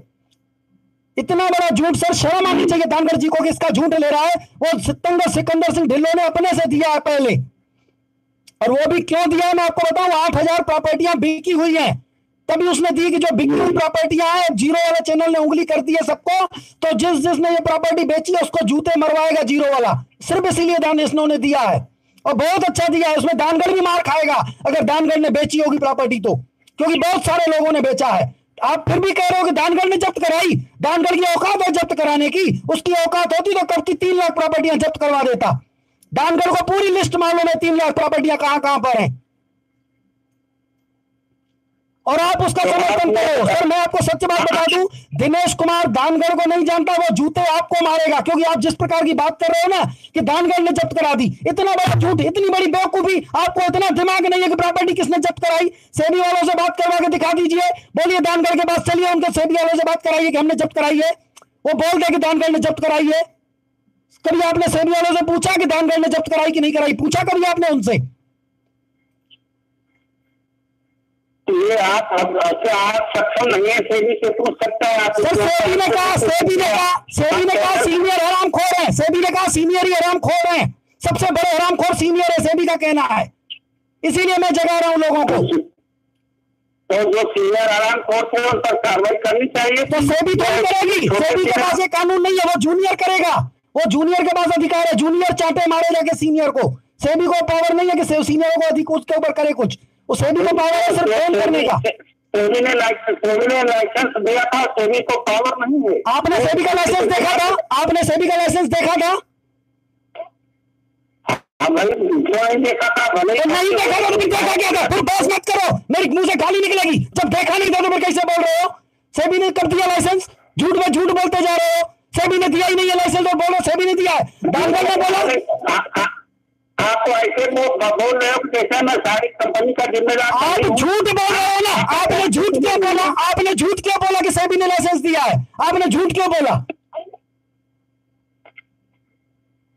इतना बड़ा झूठ सर, शर्म आनी चाहिए दानगढ़ जी को कि इसका झूठ ले रहा है। वो सिकंदर सिंह ढिल्लों ने अपने से दिया है पहले, और वो भी क्यों दिया है मैं आपको बताऊं। 8,000 प्रॉपर्टियां बिकी हुई हैं, तभी उसने दी कि जो बिकी हुई प्रॉपर्टियां हैं, जीरो वाला चैनल ने उंगली कर दी है सबको, तो जिसने ये प्रॉपर्टी बेची है उसको जूते मरवाएगा जीरो वाला, सिर्फ इसीलिए दानिश ने दिया है, और बहुत अच्छा दिया है। उसमें दानगढ़ भी मार खाएगा अगर दानगढ़ ने बेची होगी प्रॉपर्टी तो, क्योंकि बहुत सारे लोगों ने बेचा है। आप फिर भी कह रहे हो कि दानगढ़ ने जब्त कराई, दानगढ़ की औकात है जब्त कराने की? उसकी औकात होती तो कब की 3 लाख प्रॉपर्टियां जब्त करवा देता। दानगढ़ को पूरी लिस्ट मालूम है 3 लाख प्रॉपर्टियां कहां कहां पर हैं, और आप उसका समर्थन करो। सर मैं आपको सच्ची बात बता दूं, दिनेश कुमार दानगढ़ को नहीं जानता, वो जूते आपको मारेगा, क्योंकि आप जिस प्रकार की बात कर रहे हो ना कि दानगढ़ ने जब्त करा दी, इतना बड़ा झूठ, इतनी बड़ी बेवकूफी, आपको इतना दिमाग नहीं है कि प्रॉपर्टी किसने जब्त कराई। सेबी वालों से बात करवा के दिखा दीजिए, बोलिए दानगढ़ के पास चलिए, उनके सेबी वालों से बात कराइए कि हमने जब्त कराई है, वो बोल दे कि दानगढ़ ने जब्त कराई है। कभी आपने सेबी वालों से पूछा कि दानगढ़ ने जब्त कराई कि नहीं कराई? पूछा कभी आपने उनसे? ये आप सक्षम नहीं है, सेबी से पूछ सकता है आप। सर सेबी ने कहा सीनियर हरामखोर है, सेबी ने कहा सीनियर ही हरामखोर है, सबसे बड़े हरामखोर सीनियर है, सेबी का कहना है, इसीलिए मैं जगा रहा हूं लोगों को। तो जो सीनियर हरामखोर थे उन पर कार्रवाई करनी चाहिए। तो सेबी तो करेगी, सेबी के पास ये कानून नहीं है, वो जूनियर करेगा, वो जूनियर के पास अधिकार है, जूनियर चाटे मारे जाके सीनियर को। सेबी को पावर नहीं है कि सीनियरों को अधिक उसके ऊपर करे कुछ, वो सेबी को पावर है सिर्फ फोन करने का। सेबी ने लाइसेंस दिया था, सेबी को पावर नहीं है। आपने सेबी का लाइसेंस देखा था? आपने सेबी का लाइसेंस देखा था? भाई जो नहीं देखा था भले तो नहीं देखा तो फिर देखा क्या था? फिर बहस मत करो, मेरे मुंह से गाली निकलेगी। जब देखा नहीं था तो फिर कैसे बोल रहे हो? सेबी ने कर दिया लाइसेंस, झूठ में झूठ बोलते जा रहे हो। सेबी ने दिया ही नहीं है लाइसेंस और बोलो सेबी ने दिया है। दानगढ़ ने बोला आप ऐसे बोल रहे हो जैसे मैं सारी कंपनी का जिम्मेदार। आप झूठ बोल रहे हो ना। आपने झूठ क्यों बोला? आपने झूठ क्यों बोला कि सेबी ने लाइसेंस दिया है? आपने झूठ क्यों बोला?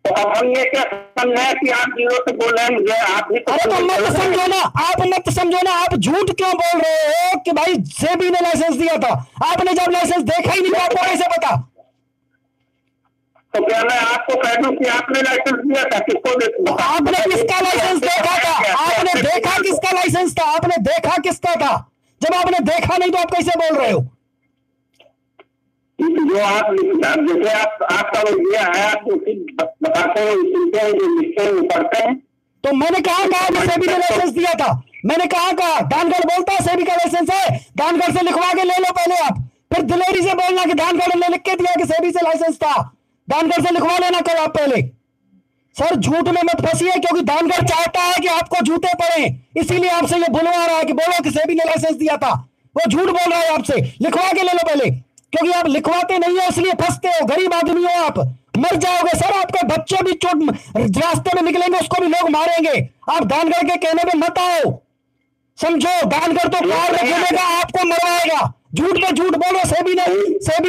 तो अब हम ये क्या समझे कि आप जीरो से बोल रहे हैं मुझे? आप भी अरे तो मत समझो ना, आप मत समझो ना। आप झूठ क्यों बोल रहे हो कि भाई सेबी ने लाइसेंस दिया था? आपने जब लाइसेंस देखा ही नहीं तो आपको कैसे पता? तो क्या मैं आपको कह दूं कि आपने लाइसेंस दिया था? किसको? आपने किसका लाइसेंस देखा था? आपने देखा किसका लाइसेंस था? आपने देखा किसका था? जब आपने देखा नहीं तो आप कैसे बोल रहे हो? जो आप जैसे आपका वो दिया है आप बताते हैं, सुनते हैं, जो लिखते हैं पढ़ते हैं। तो मैंने कहा कि सेबी ने लाइसेंस दिया था? मैंने कहा दानगढ़ बोलता है सेबी का लाइसेंस है, दानगढ़ से लिखवा के ले लो पहले आप। फिर दिलेरी से बोलना कि दानगढ़ ने लिख के दिया कि सेबी से लाइसेंस था। दानगढ़ से लिखवा लेना कल आप पहले। सर झूठ में मत फंसिए, क्योंकि दानगढ़ चाहता है कि आपको जूते पड़े, इसीलिए आपसे ये बुलवा रहा है कि बोलो कि सेबी ने लाइसेंस दिया था। वो झूठ बोल रहा है आपसे। लिखवा के ले लो पहले, क्योंकि आप लिखवाते नहीं हो इसलिए फंसते हो। गरीब आदमी हो आप, मर जाओगे सर। आपके बच्चे भी चोट रास्ते में निकलेंगे, उसको भी लोग मारेंगे। आप दानगढ़ के कहने में मत आओ, समझो। दानगढ़ तो कार रखेगा, आपको मरवाएगा। झूठ पे झूठ बोलो। सेबी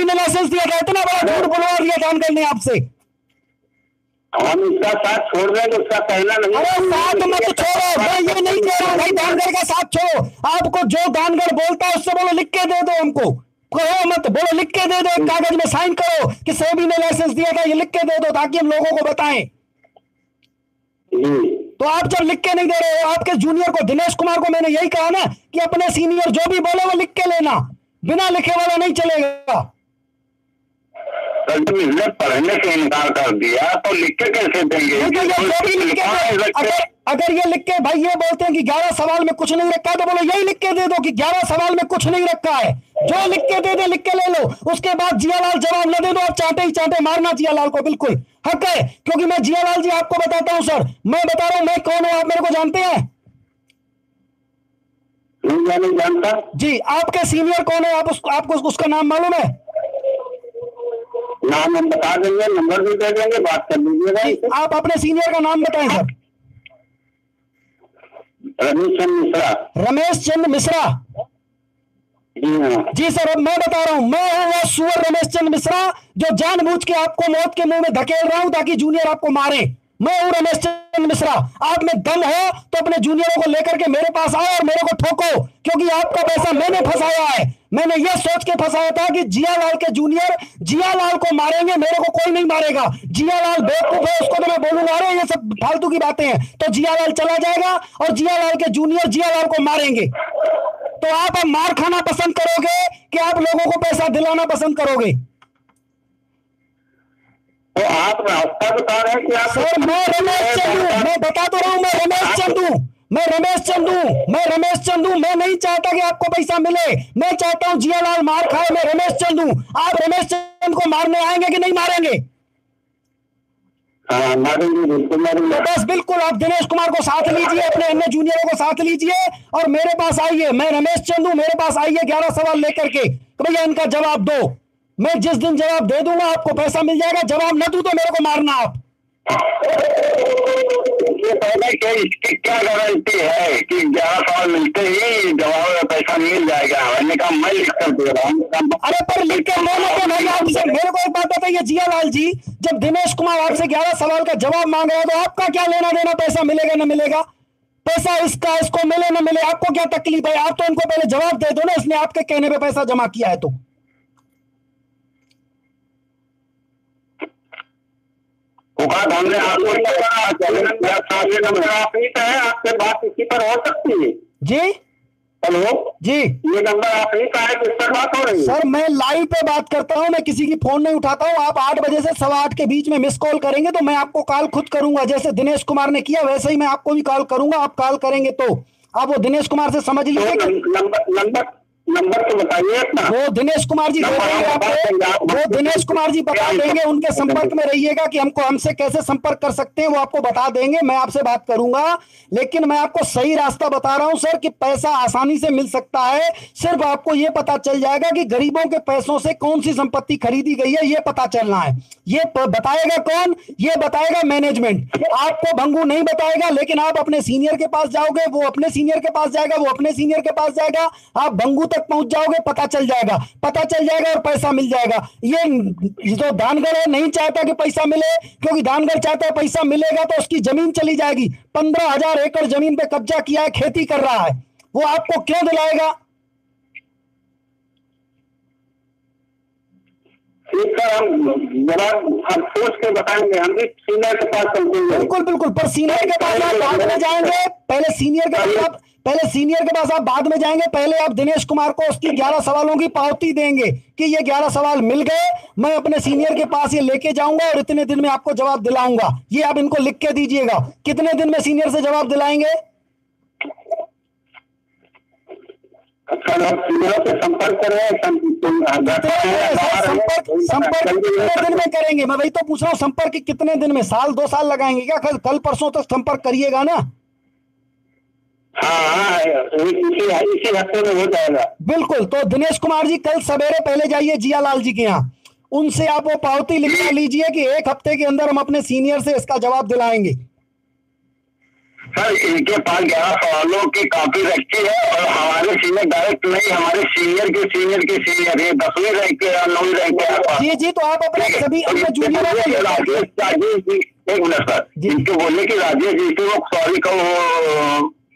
ने लाइसेंस दिया था, इतना बड़ा झूठ बुलवा दिया दानगढ़ ने आपसे। हम इसका साथ छोड़ रहे हैं, उसका पहला नहीं। अरे साथ मत छोड़ो, मैं ये नहीं कह रहा भाई दानगढ़ का साथ छोड़ो। आपको जो दानगढ़ बोलता है उससे बोलो लिख के दे दो हमको। कहो मत, बोलो लिख के दे दो, एक कागज में साइन करो कि सेबी ने लाइसेंस दिया था, ये लिख के दे दो ताकि हम लोगों को बताएं। तो आप जब लिख के नहीं दे रहे हो, आपके जूनियर को दिनेश कुमार को मैंने यही कहा ना कि अपने सीनियर जो भी बोले वो लिख के लेना, बिना लिखे वाला नहीं चलेगा। इसने पढ़ने से इनकार कर दिया तो लिख के कैसे देंगे? अगर ये लिख के भाई ये बोलते हैं कि 11 सवाल में कुछ नहीं रखा है, तो बोलो यही लिख के दे दो कि 11 सवाल में कुछ नहीं रखा है। जो लिख के दे दे लिख के ले लो। उसके बाद जियालाल जवाब न दे दो, आप चाहते ही चाहते मारना जियालाल को, बिल्कुल हक है। क्योंकि मैं जियालाल जी आपको बताता हूं सर, मैं बता रहा हूं मैं कौन हूं। आप मेरे को जानते हैं? नहीं जानता जी। आपके सीनियर कौन है? आपको उसका नाम मालूम है? नाम हम बता देंगे, नंबर भी दे देंगे, बात कर लीजिएगा। आप अपने सीनियर का नाम बताएं सर। रमेश चंद्र मिश्रा। रमेश चंद्र मिश्रा? जी सर, अब मैं बता रहा हूं, मैं हूं वो सुअर रमेश चंद्र मिश्रा जो जानबूझ के आपको मौत के मुंह में धकेल रहा हूं ताकि जूनियर आपको मारे। मैं हूं रमेश चंद्र मिश्रा। आप में दम हो तो अपने जूनियरों को लेकर के मेरे पास आओ और मेरे को ठोको, क्योंकि आपका पैसा मैंने फंसाया है। मैंने ये सोच के फंसाया था कि जियालाल के जूनियर जियालाल को मारेंगे, मेरे को कोई नहीं मारेगा। जियालाल बेवकूफ है, उसको तो मैं बोलूंगा अरे ये सब फालतू की बातें हैं, तो जियालाल चला जाएगा और जियालाल के जूनियर जियालाल को मारेंगे। तो आप अब मार खाना पसंद करोगे कि आप लोगों को पैसा दिलाना पसंद करोगे? तो आप रास्ता बता रहे हैं कि आप सर मैं रमेश चंदू, मैं बता तो रहा हूं, मैं रमेश चंदू मैं नहीं चाहता कि आपको पैसा मिले। मैं चाहता हूं जियालाल मार खाए। मैं रमेश चंदू। आप रमेश चंद को मारने आएंगे कि नहीं मारेंगे? मारेंगे, बिल्कुल मारेंगे। तो बस बिल्कुल आप दिनेश कुमार को साथ लीजिए, अपने अन्य जूनियरों को साथ लीजिए और मेरे पास आइए। मैं रमेश चंदू, मेरे पास आइए 11 सवाल लेकर के। तो भैया इनका जवाब दो। मैं जिस दिन जवाब दे दूंगा आपको पैसा मिल जाएगा। जवाब न दूं तो मेरे को मारना आप। ये पहले क्या इसकी क्या गारंटी है कि 11 सवाल मिलते ही जवाब में पैसा मिल जाएगा? मैंने कहा मैं लिख कर दे रहा हूँ। अरे पर लिख कर लेना तो नहीं आपसे। मेरे को एक बात बताइए जियालाल जी, जब दिनेश कुमार आपसे 11 सवाल का जवाब मांग रहा है तो आपका क्या लेना देना? पैसा मिलेगा न मिलेगा? पैसा इसको मिले न मिले आपको क्या तकलीफ है? आप तो इनको पहले जवाब दे दो ना, इसने आपके कहने पे पैसा जमा किया है। तो हमने आपको आपसे बात इसी पर हो सकती है? जी हेलो जी, ये नंबर आप ही का है जिस पर बात हो रही है? सर मैं लाइव पे बात करता हूं, मैं किसी की फोन नहीं उठाता हूं। आप 8 बजे से 8:15 के बीच में मिस कॉल करेंगे तो मैं आपको कॉल खुद करूंगा। जैसे दिनेश कुमार ने किया वैसे ही मैं आपको भी कॉल करूंगा। आप कॉल करेंगे तो आप वो दिनेश कुमार से समझ लीजिए। नंबर तो बताइए अपना। वो दिनेश कुमार जी दे देंगे आपको, वो दिनेश कुमार जी बता देंगे, उनके संपर्क में रहिएगा कि हमसे कैसे संपर्क कर सकते हैं, वो आपको बता देंगे। मैं आपसे बात करूंगा, लेकिन मैं आपको सही रास्ता बता रहा हूं सर कि पैसा आसानी से मिल सकता है। सिर्फ आपको यह पता चल जाएगा कि गरीबों के पैसों से कौन सी संपत्ति खरीदी गई है, यह पता चलना है। ये बताएगा कौन? ये बताएगा मैनेजमेंट, आपको भंगू नहीं बताएगा। लेकिन आप अपने सीनियर के पास जाओगे, वो अपने सीनियर के पास जाएगा, वो अपने सीनियर के पास जाएगा, आप भंगू तक पहुंच जाओगे, पता चल जाएगा और पैसा मिल जाएगा। ये जो दानगढ़ है नहीं चाहता कि पैसा मिले, क्योंकि दानगढ़ चाहता है पैसा मिलेगा तो उसकी जमीन चली जाएगी। 15,000 एकड़ जमीन पे कब्जा किया है, खेती कर रहा है, वो आपको क्यों दिलाएगा? हम सोच के बताएंगे, हम भी सीनियर के पास चलते हैं। बिल्कुल बिल्कुल, पर सीनियर के पास आप बाद में जाएंगे, पहले सीनियर के पास आप बाद में जाएंगे। पहले आप दिनेश कुमार को उसकी 11 सवालों की पावती देंगे कि ये 11 सवाल मिल गए, मैं अपने सीनियर के पास ये लेके जाऊंगा और इतने दिन में आपको जवाब दिलाऊंगा। ये आप इनको लिख के दीजिएगा। कितने दिन में सीनियर से जवाब दिलाएंगे? संपर्क कितने दिन में करेंगे? मैं वही तो पूछ रहा हूँ, संपर्क कितने दिन में? साल 2 साल लगाएंगे क्या? कल परसों तक संपर्क करिएगा ना? हाँ, इसी हफ्ते में हो जाएगा। बिल्कुल। तो दिनेश कुमार जी कल सवेरे पहले जाइए जियालाल जी के यहाँ, उनसे आप वो पावती लिखवा लीजिए कि 1 हफ्ते के अंदर हम अपने सीनियर से इसका जवाब दिलाएंगे। सर, इनके पास 11 सवालों की कॉपी रखी है और हमारे सीनियर डायरेक्ट नहीं, हमारे सीनियर के सीनियर के सीनियर है, 10वीं रैंक के 9वीं रैंक के। जी जी, तो आप अपने सभी अपने जूनियर एक मिनट सर, इनको बोले कि राजेश जी से वो सॉरी का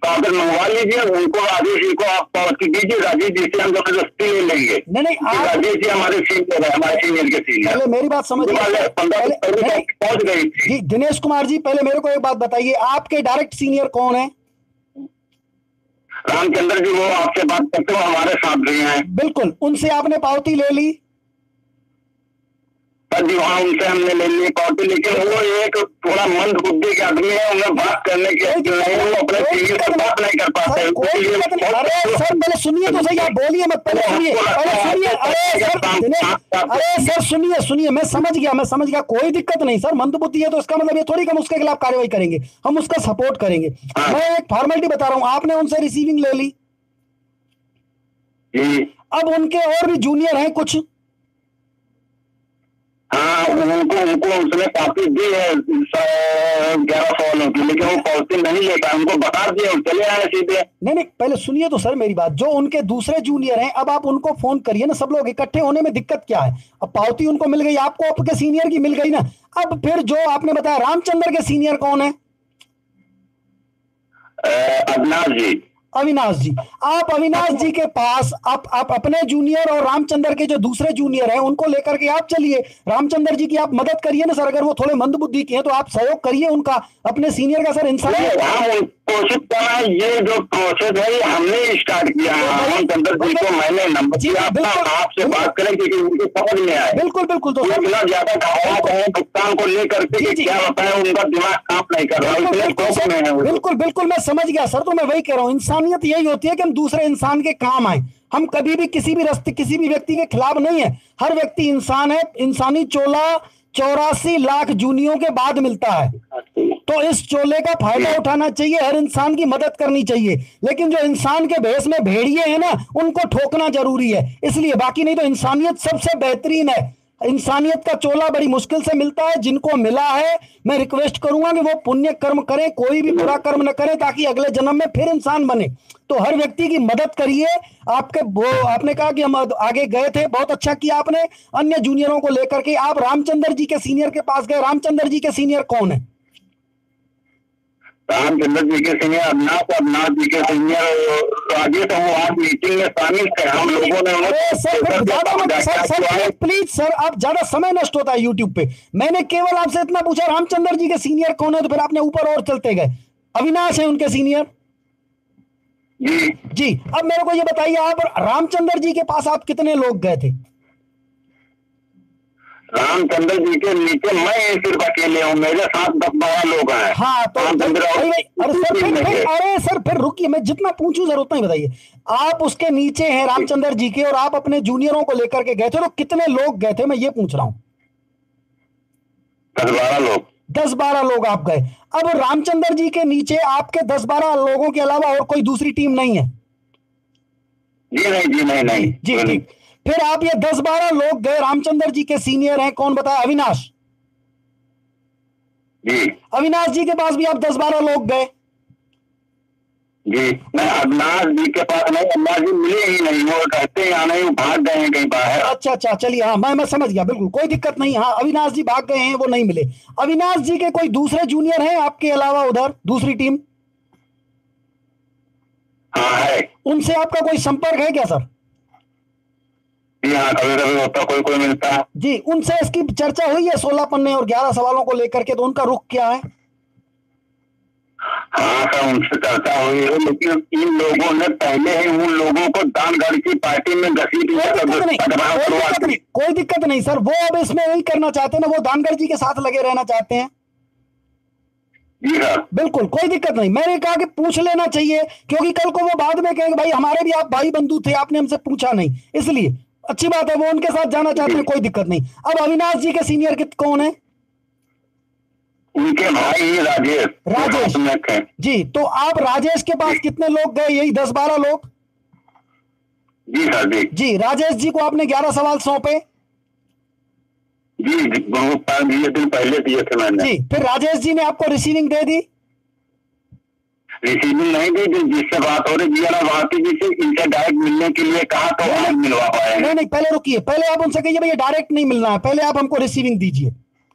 कागज मंगवा लीजिए, उनको राजेश जी को आप पावती दीजिए, राजेश जी से हम जबरदस्ती ले लेंगे। नहीं, राजेश जी हमारे सीनियर है, हमारे सीनियर के सीनियर। पहले मेरी बात समझिए, पहुंच गई थी। जी दिनेश कुमार जी, पहले मेरे को एक बात बताइए, आपके डायरेक्ट सीनियर कौन है? रामचंद्र जी, वो आपसे बात करते हो, हमारे साथ भी हैं। बिल्कुल, उनसे आपने पावती ले ली? जी हाँ, उनसे हमने ले ली पावती, लेकिन वो एक थोड़ा मंद बुद्धि के आदमी है, उन्हें बात करने की नहीं, वो अपने सीनियर से बात नहीं कर पाते। अरे सर पहले सुनिए तो सही, आप बोलिए मत, पहले सुनिए। अरे सर सुनिए, मैं समझ गया, कोई दिक्कत नहीं सर। मंद बुद्धि है तो इसका मतलब ये थोड़ी कि हम उसके खिलाफ कार्रवाई करेंगे, हम उसका सपोर्ट करेंगे। मैं एक फॉर्मेलिटी बता रहा हूँ, आपने उनसे रिसीविंग ले ली, अब उनके और भी जूनियर हैं कुछ? हाँ, उनको उसने पावती दी है 11 सवालों की, लेकिन वो पावती नहीं लेता, उनको बता दिए और चले आए सीधे। नहीं, पहले सुनिए तो सर मेरी बात। जो उनके दूसरे जूनियर हैं, अब आप उनको फोन करिए ना, सब लोग इकट्ठे होने में दिक्कत क्या है? अब पावती उनको मिल गई, आपको आपके सीनियर की मिल गई ना। अब फिर जो आपने बताया रामचंद्र के सीनियर कौन है? अविनाश जी, आप अविनाश जी के पास आप अपने जूनियर और रामचंद्र के जो दूसरे जूनियर हैं उनको लेकर के आप चलिए। रामचंद्र जी की आप मदद करिए ना सर, अगर वो थोड़े मंदबुद्धि के हैं तो आप सहयोग करिए उनका, अपने सीनियर का। सर इंसान कोशिश करना है, ये जो प्रोसेस है ये हमने स्टार्ट किया है। रामचंद्र जी को मैंने नंबर दिया, आपसे बात करें क्योंकि उनको समझ में आए। बिल्कुल। तो इतना ज्यादा भुगतान को लेकर के क्या बताया, उनका दिमाग काम नहीं कर रहा। बिल्कुल मैं समझ गया सर। तो मैं वही कह रहा हूँ, इंसानियत यही होती है कि हम दूसरे इंसान के काम आए। हम कभी भी किसी भी व्यक्ति के खिलाफ नहीं है। हर व्यक्ति इंसान है। इंसानी चोला 84 लाख जूनियों के बाद मिलता है, तो इस चोले का फायदा उठाना चाहिए, हर इंसान की मदद करनी चाहिए। लेकिन जो इंसान के भेष में भेड़िए हैं ना, उनको ठोकना जरूरी है। इसलिए, बाकी नहीं तो इंसानियत सबसे बेहतरीन है। इंसानियत का चोला बड़ी मुश्किल से मिलता है। जिनको मिला है, मैं रिक्वेस्ट करूंगा कि वो पुण्य कर्म करें, कोई भी बुरा कर्म न करें, ताकि अगले जन्म में फिर इंसान बने। तो हर व्यक्ति की मदद करिए। आपने कहा कि हम आगे गए थे, बहुत अच्छा किया आपने। अन्य जूनियरों को लेकर के आप रामचंद्र जी के सीनियर के पास गए। रामचंद्र जी के सीनियर कौन है? रामचंद्र जी के सीनियर अविनाश जी के सीनियर आगे तो वो आज मीटिंग में शामिल थे। हम लोगों ने प्लीज सर, आप ज्यादा समय नष्ट होता है यूट्यूब पे। मैंने केवल आपसे इतना पूछा रामचंद्र जी के सीनियर कौन है, तो फिर आपने ऊपर और चलते गए। अविनाश है उनके सीनियर जी। अब मेरे को ये बताइए, आप रामचंद्र जी के पास आप कितने लोग गए थे? रामचंद्र जी के नीचे मैं सिर्फ अकेले हूँ, मेरे साथ 10-12 लोग हैं। हाँ तो अरे सर फिर रुकिए, मैं जितना पूछूं सर उतना ही बताइए। आप उसके नीचे हैं रामचंद्र जी के, और आप अपने जूनियरों को लेकर के गए थे, तो कितने लोग गए थे मैं ये पूछ रहा हूँ। 10-12 लोग। 10-12 लोग आप गए। अब रामचंद्र जी के नीचे आपके 10-12 लोगों के अलावा और कोई दूसरी टीम नहीं है? जी नहीं नहीं जी ठीक। फिर आप ये 10-12 लोग गए, रामचंद्र जी के सीनियर हैं, कौन बताया? अविनाश जी। अविनाश जी के पास भी आप 10-12 लोग गए? जी मैं अविनाश जी के पास नहीं, अविनाश जी मिले ही नहीं, वो कहते हैं नहीं, वो भाग गए हैं कहीं बाहर। अच्छा चलिए, हाँ मैं समझ गया, बिल्कुल कोई दिक्कत नहीं। हाँ अविनाश जी भाग गए हैं, वो नहीं मिले। अविनाश जी के कोई दूसरे जूनियर हैं आपके अलावा उधर, दूसरी टीम? हाँ है। उनसे आपका कोई संपर्क है क्या सर? जी हाँ, कभी कभी होता, कोई मिलता है जी। उनसे इसकी चर्चा हुई है 16 पन्ने और 11 सवालों को लेकर के, तो उनका रुख क्या है? हाँ सर, उनसे चर्चा हुई है, लेकिन इन लोगों ने पहले ही उन लोगों को दानगढ़ की पार्टी में घसीट दिया। कोई दिक्कत नहीं सर, वो अब इसमें नहीं करना चाहते ना, वो दानगढ़ जी के साथ लगे रहना चाहते हैं। जी हाँ बिल्कुल कोई दिक्कत नहीं। मैंने कहा कि पूछ लेना चाहिए, क्योंकि कल को वो बाद में कहेंगे भाई हमारे भी आप भाई बंधु थे, आपने हमसे पूछा नहीं, इसलिए अच्छी बात है, वो उनके साथ जाना चाहते हैं, कोई दिक्कत नहीं। अब अविनाश जी के सीनियर कौन है? उनके भाई राजेश जी। तो आप राजेश के पास कितने लोग गए? यही 10-12 लोग? जी सर जी। राजेश जी को आपने 11 सवाल सौंपे? जी दिन पहले दिए थे मैंने। जी। फिर राजेश जी ने आपको रिसीविंग दे दी? रिसीविंग नहीं दी, जिससे बात हो रही भारती जी से, इनसे डायरेक्ट मिलने के लिए कहा तो आज मिलवा पाए। नहीं पहले रुकिए, पहले आप उनसे कहिए भैया डायरेक्ट नहीं मिलना है, पहले आप हमको रिसीविंग दीजिए।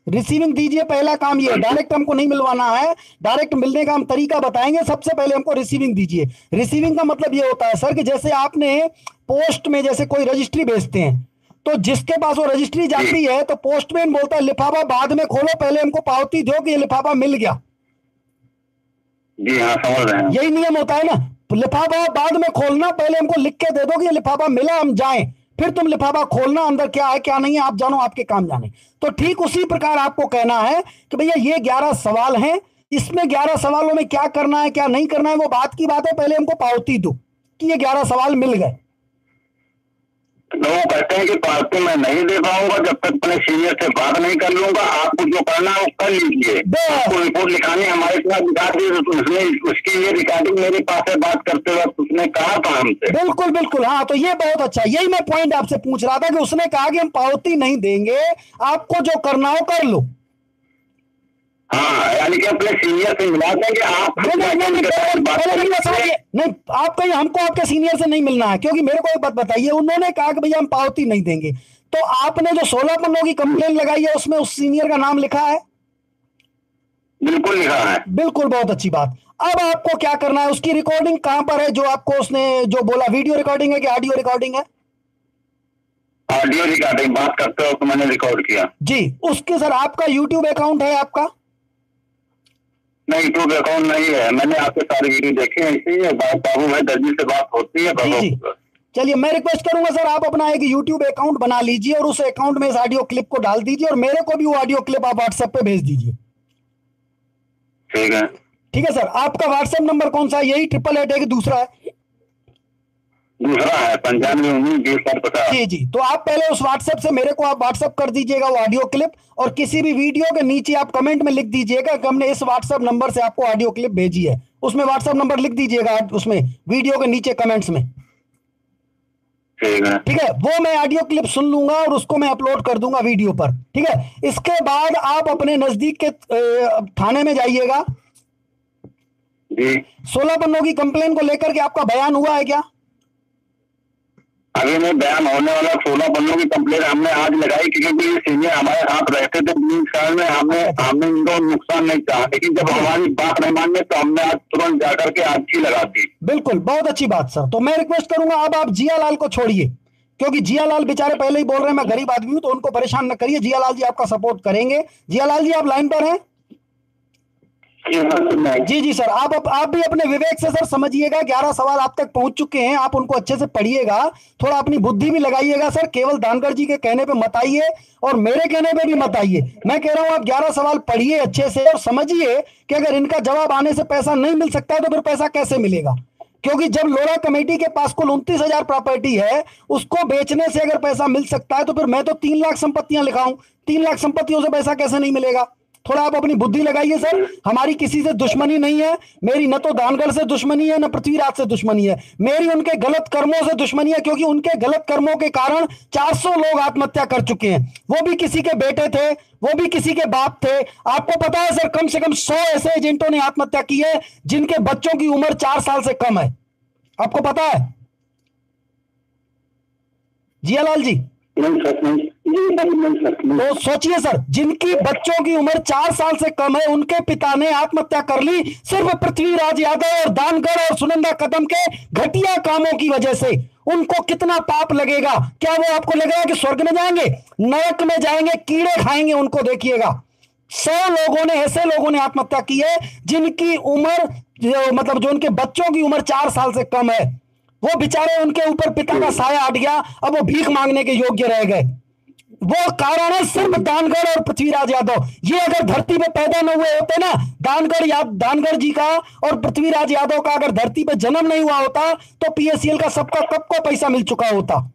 रिसीविंग दीजिए, पहला काम ये, डायरेक्ट हमको नहीं मिलवाना है, डायरेक्ट मिलने का हम तरीका बताएंगे, सबसे पहले हमको रिसीविंग दीजिए। रिसीविंग का मतलब ये होता है सर कि जैसे आपने पोस्ट में जैसे कोई रजिस्ट्री भेजते हैं, तो जिसके पास वो रजिस्ट्री जाती है तो पोस्टमैन बोलता है लिफाफा बाद में खोलो, पहले हमको पावती दो कि ये लिफाफा मिल गया। जी हाँ समझ रहे हैं। यही नियम होता है ना, लिफाफा बाद में खोलना, पहले हमको लिख के दे दो कि ये लिफाफा मिला, हम जाएं, फिर तुम लिफाफा खोलना, अंदर क्या है क्या नहीं है आप जानो, आपके काम जाने। तो ठीक उसी प्रकार आपको कहना है कि भैया ये 11 सवाल हैं, इसमें 11 सवालों में क्या करना है क्या नहीं करना है वो बात की बात है, पहले हमको पावती दो कि ये 11 सवाल मिल गए। लोग कहते हैं कि पावती मैं नहीं दे पाऊंगा जब तक अपने सीनियर से बात नहीं कर लूंगा, आपको जो करना है वो कर लीजिए। आपको रिपोर्ट लिखानी हमारे साथ दिखा दी, उसने उसकी ये रिकॉर्डिंग मेरे पास है, बात करते वक्त उसने कहा था हमसे। बिल्कुल हाँ, तो ये बहुत अच्छा, यही मैं पॉइंट आपसे पूछ रहा था कि उसने कहा कि हम पावती नहीं देंगे, आपको जो करना हो कर लो। हाँ, यानी कि अपने सीनियर से मिला देंगे आप। नहीं आप कहीं हमको आपके सीनियर से नहीं मिलना है, क्योंकि मेरे को एक बात बताइए, उन्होंने कहा कि भैया हम पावती नहीं देंगे, तो आपने जो 16 पन्नों की कंप्लेन लगाई है उसमें उस सीनियर का नाम लिखा है? बिल्कुल लिखा है। बिल्कुल, बहुत अच्छी बात। अब आपको क्या करना है, उसकी रिकॉर्डिंग कहां पर है जो आपको उसने जो बोला? वीडियो रिकॉर्डिंग है कि ऑडियो रिकॉर्डिंग है? ऑडियो रिकॉर्डिंग, बात करते वक्त मैंने रिकॉर्ड किया। जी। उसके सर आपका यूट्यूब अकाउंट है आपका? नहीं, यूट्यूब अकाउंट नहीं है, मैंने आपके सारे वीडियो देखे हैं, इसीलिए बाबू भाई दर्जी से बात होती है। जी चलिए, मैं रिक्वेस्ट करूंगा सर आप अपना एक यूट्यूब अकाउंट बना लीजिए और उस अकाउंट में इस ऑडियो क्लिप को डाल दीजिए और मेरे को भी वो ऑडियो क्लिप आप व्हाट्सएप पे भेज दीजिए। ठीक है सर। आपका व्हाट्सएप नंबर कौन सा है? यही 888 है कि दूसरा है? दूसरा है, 95192050। जी। तो आप पहले उस व्हाट्सएप से मेरे को आप व्हाट्सएप कर दीजिएगा वो ऑडियो क्लिप, और किसी भी वीडियो के नीचे आप कमेंट में लिख दीजिएगा कि हमने इस व्हाट्सएप नंबर से आपको ऑडियो क्लिप भेजी है, उसमें व्हाट्सएप नंबर लिख दीजिएगा, उसमें वीडियो के नीचे कमेंट्स में। ठीक है, वो मैं ऑडियो क्लिप सुन लूंगा और उसको मैं अपलोड कर दूंगा वीडियो पर। ठीक है, इसके बाद आप अपने नजदीक के थाने में जाइएगा। 16 पन्नों की कंप्लेन को लेकर के आपका बयान हुआ है क्या? अभी में बयान होने वाला, 16 पन्नों की कंप्लेन हमने आज लगाई, क्योंकि ये सीनियर हमारे साथ रहते थे 3 साल में, हमने इनको नुकसान नहीं चाहा, लेकिन जब हमारी बात नहीं माने तो हमने आज तुरंत जाकर के आज ही लगा दी। बिल्कुल, बहुत अच्छी बात सर। तो मैं रिक्वेस्ट करूंगा अब आप जियालाल को छोड़िए, क्योंकि जियालाल बेचारे पहले ही बोल रहे हैं मैं गरीब आदमी हूं, तो उनको परेशान न करिए, जियालाल जी आपका सपोर्ट करेंगे। जियालाल जी आप लाइन पर हैं? जी जी सर, आप भी अपने विवेक से सर समझिएगा। 11 सवाल आप तक पहुंच चुके हैं, आप उनको अच्छे से पढ़िएगा, थोड़ा अपनी बुद्धि भी लगाइएगा सर। केवल दानगढ़ जी के कहने पे मत आइए और मेरे कहने पे भी मत आइए। मैं कह रहा हूं आप 11 सवाल पढ़िए अच्छे से और समझिए कि अगर इनका जवाब आने से पैसा नहीं मिल सकता है तो फिर पैसा कैसे मिलेगा। क्योंकि जब लोरा कमेटी के पास कुल 29,000 प्रॉपर्टी है, उसको बेचने से अगर पैसा मिल सकता है तो फिर मैं तो 3 लाख संपत्तियां लिखाऊं, 3 लाख संपत्तियों से पैसा कैसे नहीं मिलेगा। थोड़ा आप अपनी बुद्धि लगाइए सर। हमारी किसी से दुश्मनी नहीं है, मेरी न तो दानगढ़ से दुश्मनी है न पृथ्वीराज से दुश्मनी है, मेरी उनके गलत कर्मों से दुश्मनी है। क्योंकि उनके गलत कर्मों के कारण 400 लोग आत्महत्या कर चुके हैं। वो भी किसी के बेटे थे, वो भी किसी के बाप थे। आपको पता है सर, कम से कम 100 ऐसे एजेंटों ने आत्महत्या की है जिनके बच्चों की उम्र 4 साल से कम है। आपको पता है जियालाल जी? तो सोचिए सर, जिनकी बच्चों की उम्र 4 साल से कम है उनके पिता ने आत्महत्या कर ली सिर्फ पृथ्वीराज यादव और दानगढ़ और सुनंदा कदम के घटिया कामों की वजह से। उनको कितना पाप लगेगा? क्या वो आपको लगेगा कि स्वर्ग में जाएंगे? नरक में जाएंगे, कीड़े खाएंगे उनको। देखिएगा 100 लोगों ने, ऐसे लोगों ने आत्महत्या की है जिनकी उम्र मतलब जो उनके बच्चों की उम्र 4 साल से कम है। वो बेचारे, उनके ऊपर पिता का साया हट गया, अब वो भीख मांगने के योग्य रह गए। वो कारण है सिर्फ दानगढ़ और पृथ्वीराज यादव। ये अगर धरती पे पैदा न हुए होते ना, दानगढ़ जी का और पृथ्वीराज यादव का अगर धरती पे जन्म नहीं हुआ होता तो पीएससीएल का सबका कब को पैसा मिल चुका होता।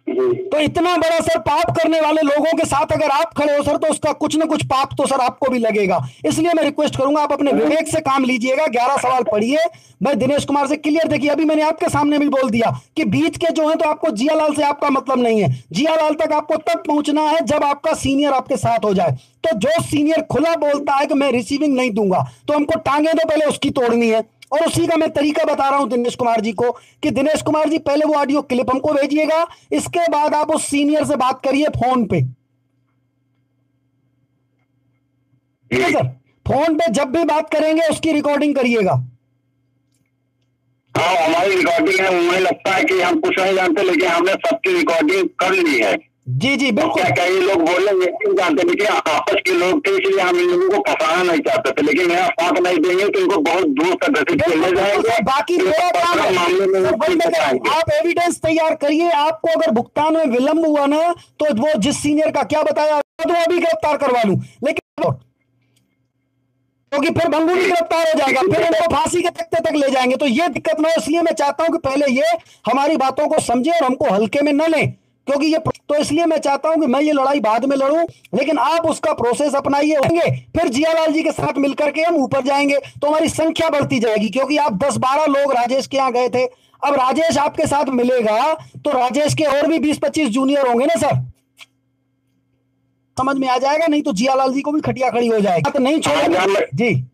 तो इतना बड़ा सर पाप करने वाले लोगों के साथ अगर आप खड़े हो सर, तो उसका कुछ ना कुछ पाप तो सर आपको भी लगेगा। इसलिए मैं रिक्वेस्ट करूंगा आप अपने विवेक से काम लीजिएगा। 11 सवाल पढ़िए। मैं दिनेश कुमार से क्लियर, देखिए अभी मैंने आपके सामने भी बोल दिया कि बीच के जो है तो आपको जियालाल से आपका मतलब नहीं है। जियालाल तक आपको तब पहुंचना है जब आपका सीनियर आपके साथ हो जाए। तो जो सीनियर खुला बोलता है कि मैं रिसीविंग नहीं दूंगा, तो हमको टांगे तो पहले उसकी तोड़नी है। और उसी का मैं तरीका बता रहा हूं दिनेश कुमार जी को कि दिनेश कुमार जी पहले वो ऑडियो क्लिप हमको भेजिएगा, इसके बाद आप उस सीनियर से बात करिए फोन पे। ठीक है सर? फोन पे जब भी बात करेंगे उसकी रिकॉर्डिंग करिएगा। हाँ, हमारी रिकॉर्डिंग है। मुझे लगता है कि हम कुछ नहीं जानते, लेकिन हमने सबकी रिकॉर्डिंग कर ली है। जी जी बिल्कुल। क्या कई लोग बोलेंगे नहीं जानते, लेकिन आपस के लोग थे, इसलिए हम इन लोगों को फंसाना नहीं चाहते थे। लेकिन मेरा साथ नहीं देंगे तो इनको बहुत दूर तक घसीट के ले जाएंगे। बाकी आप एविडेंस तैयार करिए। आपको अगर भुगतान में विलंब हुआ ना, तो वो जिस सीनियर का क्या बताया तो अभी गिरफ्तार करवा लूं, लेकिन क्योंकि फिर भंगू भी गिरफ्तार हो जाएगा, फिर उनको फांसी के तख्ते तक ले जाएंगे। तो ये दिक्कत ना हो, इसलिए मैं चाहता हूं कि पहले ये हमारी बातों को समझे और हमको हल्के में न लें। क्योंकि ये तो इसलिए मैं चाहता हूं कि मैं ये लड़ाई बाद में लड़ूं, लेकिन आप उसका प्रोसेस अपनाइए, होंगे फिर जियालाल जी के साथ मिलकर के हम ऊपर जाएंगे तो हमारी संख्या बढ़ती जाएगी। क्योंकि आप 10-12 लोग राजेश के यहाँ गए थे, अब राजेश आपके साथ मिलेगा तो राजेश के और भी 20-25 जूनियर होंगे ना सर, समझ में आ जाएगा। नहीं तो जियालाल जी को भी खटिया खड़ी हो जाएगी, तो नहीं छोड़ेंगे जी।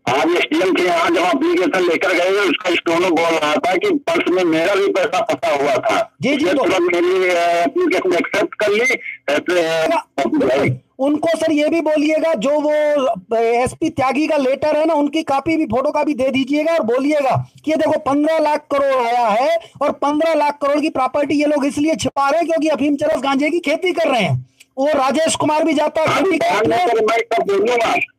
आज एसडीएम के यहाँ जब एप्लीकेशन लेकर गए, उसका स्टोनो बोल रहा था कि पर्स में मेरा भी पैसा फंसा हुआ था। जी जी, तो मेरी एप्लीकेशन एक्सेप्ट कर ली। उनको सर ये भी बोलिएगा, जो वो एसपी त्यागी का लेटर है ना, उनकी कॉपी भी, फोटो कॉपी दे दीजिएगा और बोलिएगा कि देखो 15 लाख करोड़ आया है और 15 लाख करोड़ की प्रॉपर्टी ये लोग इसलिए छिपा रहे हैं क्योंकि अफीम चरस गांजे की खेती कर रहे हैं। वो राजेश कुमार भी जाता है खेती करने।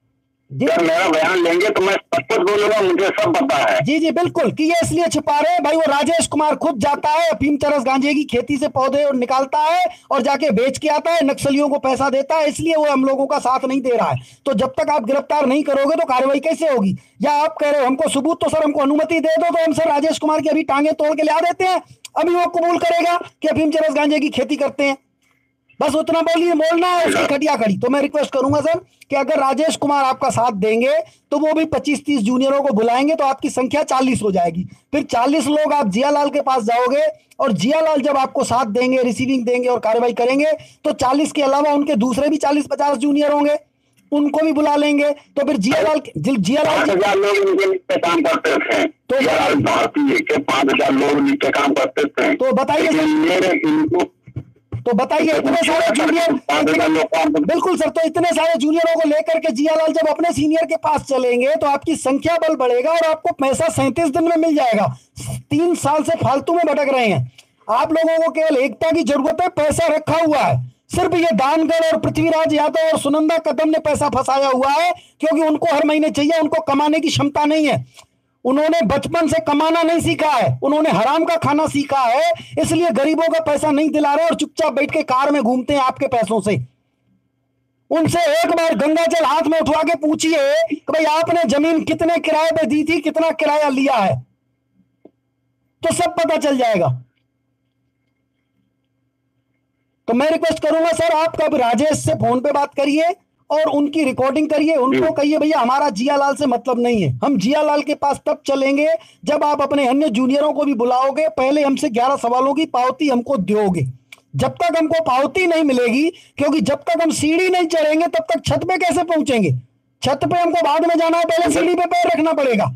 जब मेरा बयान लेंगे तो मैं सब कुछ बोलूंगा, मुझे सब पता है। जी जी बिल्कुल, कि ये इसलिए छिपा रहे हैं भाई। वो राजेश कुमार खुद जाता है अफीम चरस गांजे की खेती से पौधे और निकालता है और जाके बेच के आता है, नक्सलियों को पैसा देता है, इसलिए वो हम लोगों का साथ नहीं दे रहा है। तो जब तक आप गिरफ्तार नहीं करोगे तो कार्रवाई कैसे होगी? या आप कह रहे हो हमको सबूत, तो सर हमको अनुमति दे दो तो हम सर राजेश कुमार की अभी टांगे तोड़ के ला देते हैं। अभी वो कबूल करेगा कि अफीम चरस गांजे की खेती करते हैं, बस उतना बोलिए, बोलना है उसकी खटिया खड़ी। तो मैं रिक्वेस्ट करूंगा सर कि अगर राजेश कुमार आपका साथ देंगे तो वो भी 25-30 जूनियरों को बुलाएंगे तो आपकी संख्या 40 हो जाएगी। फिर 40 लोग आप जियालाल के पास जाओगे और जियालाल जब आपको साथ देंगे, रिसीविंग देंगे और कार्रवाई करेंगे तो 40 के अलावा उनके दूसरे भी 40-50 जूनियर होंगे, उनको भी बुला लेंगे। तो फिर जियालाल काम करते थे, तो भारतीय के 5,000 लोग नीचे काम करते थे। तो बताइए, तो बताइए इतने सारे जूनियर, बिल्कुल सर, तो इतने सारे जूनियरों को लेकर के जियालाल जब अपने सीनियर के पास चलेंगे तो आपकी संख्या बल बढ़ेगा और आपको पैसा 37 दिन में मिल जाएगा। 3 साल से फालतू में भटक रहे हैं आप लोगों को, केवल एकता की जरूरत है, पैसा रखा हुआ है। सिर्फ ये दानगढ़ और पृथ्वीराज यादव और सुनंदा कदम ने पैसा फंसाया हुआ है, क्योंकि उनको हर महीने चाहिए, उनको कमाने की क्षमता नहीं है। उन्होंने बचपन से कमाना नहीं सीखा है, उन्होंने हराम का खाना सीखा है, इसलिए गरीबों का पैसा नहीं दिला रहे और चुपचाप बैठ के कार में घूमते हैं आपके पैसों से। उनसे एक बार गंगा जल हाथ में उठवा के पूछिए कि भाई आपने जमीन कितने किराए पे दी थी, कितना किराया लिया है, तो सब पता चल जाएगा। तो मैं रिक्वेस्ट करूंगा सर, आप कब राजेश से फोन पे बात करिए और उनकी रिकॉर्डिंग करिए, उनको कहिए भैया हमारा जियालाल से मतलब नहीं है, हम जियालाल के पास तब चलेंगे जब आप अपने अन्य जूनियरों को भी बुलाओगे, पहले हमसे 11 सवालों की पावती हमको दोगे। जब तक हमको पावती नहीं मिलेगी, क्योंकि जब तक हम सीढ़ी नहीं चढ़ेंगे तब तक छत पे कैसे पहुंचेंगे? छत पे हमको बाद में जाना है, पहले सीढ़ी पे पैर रखना पड़ेगा।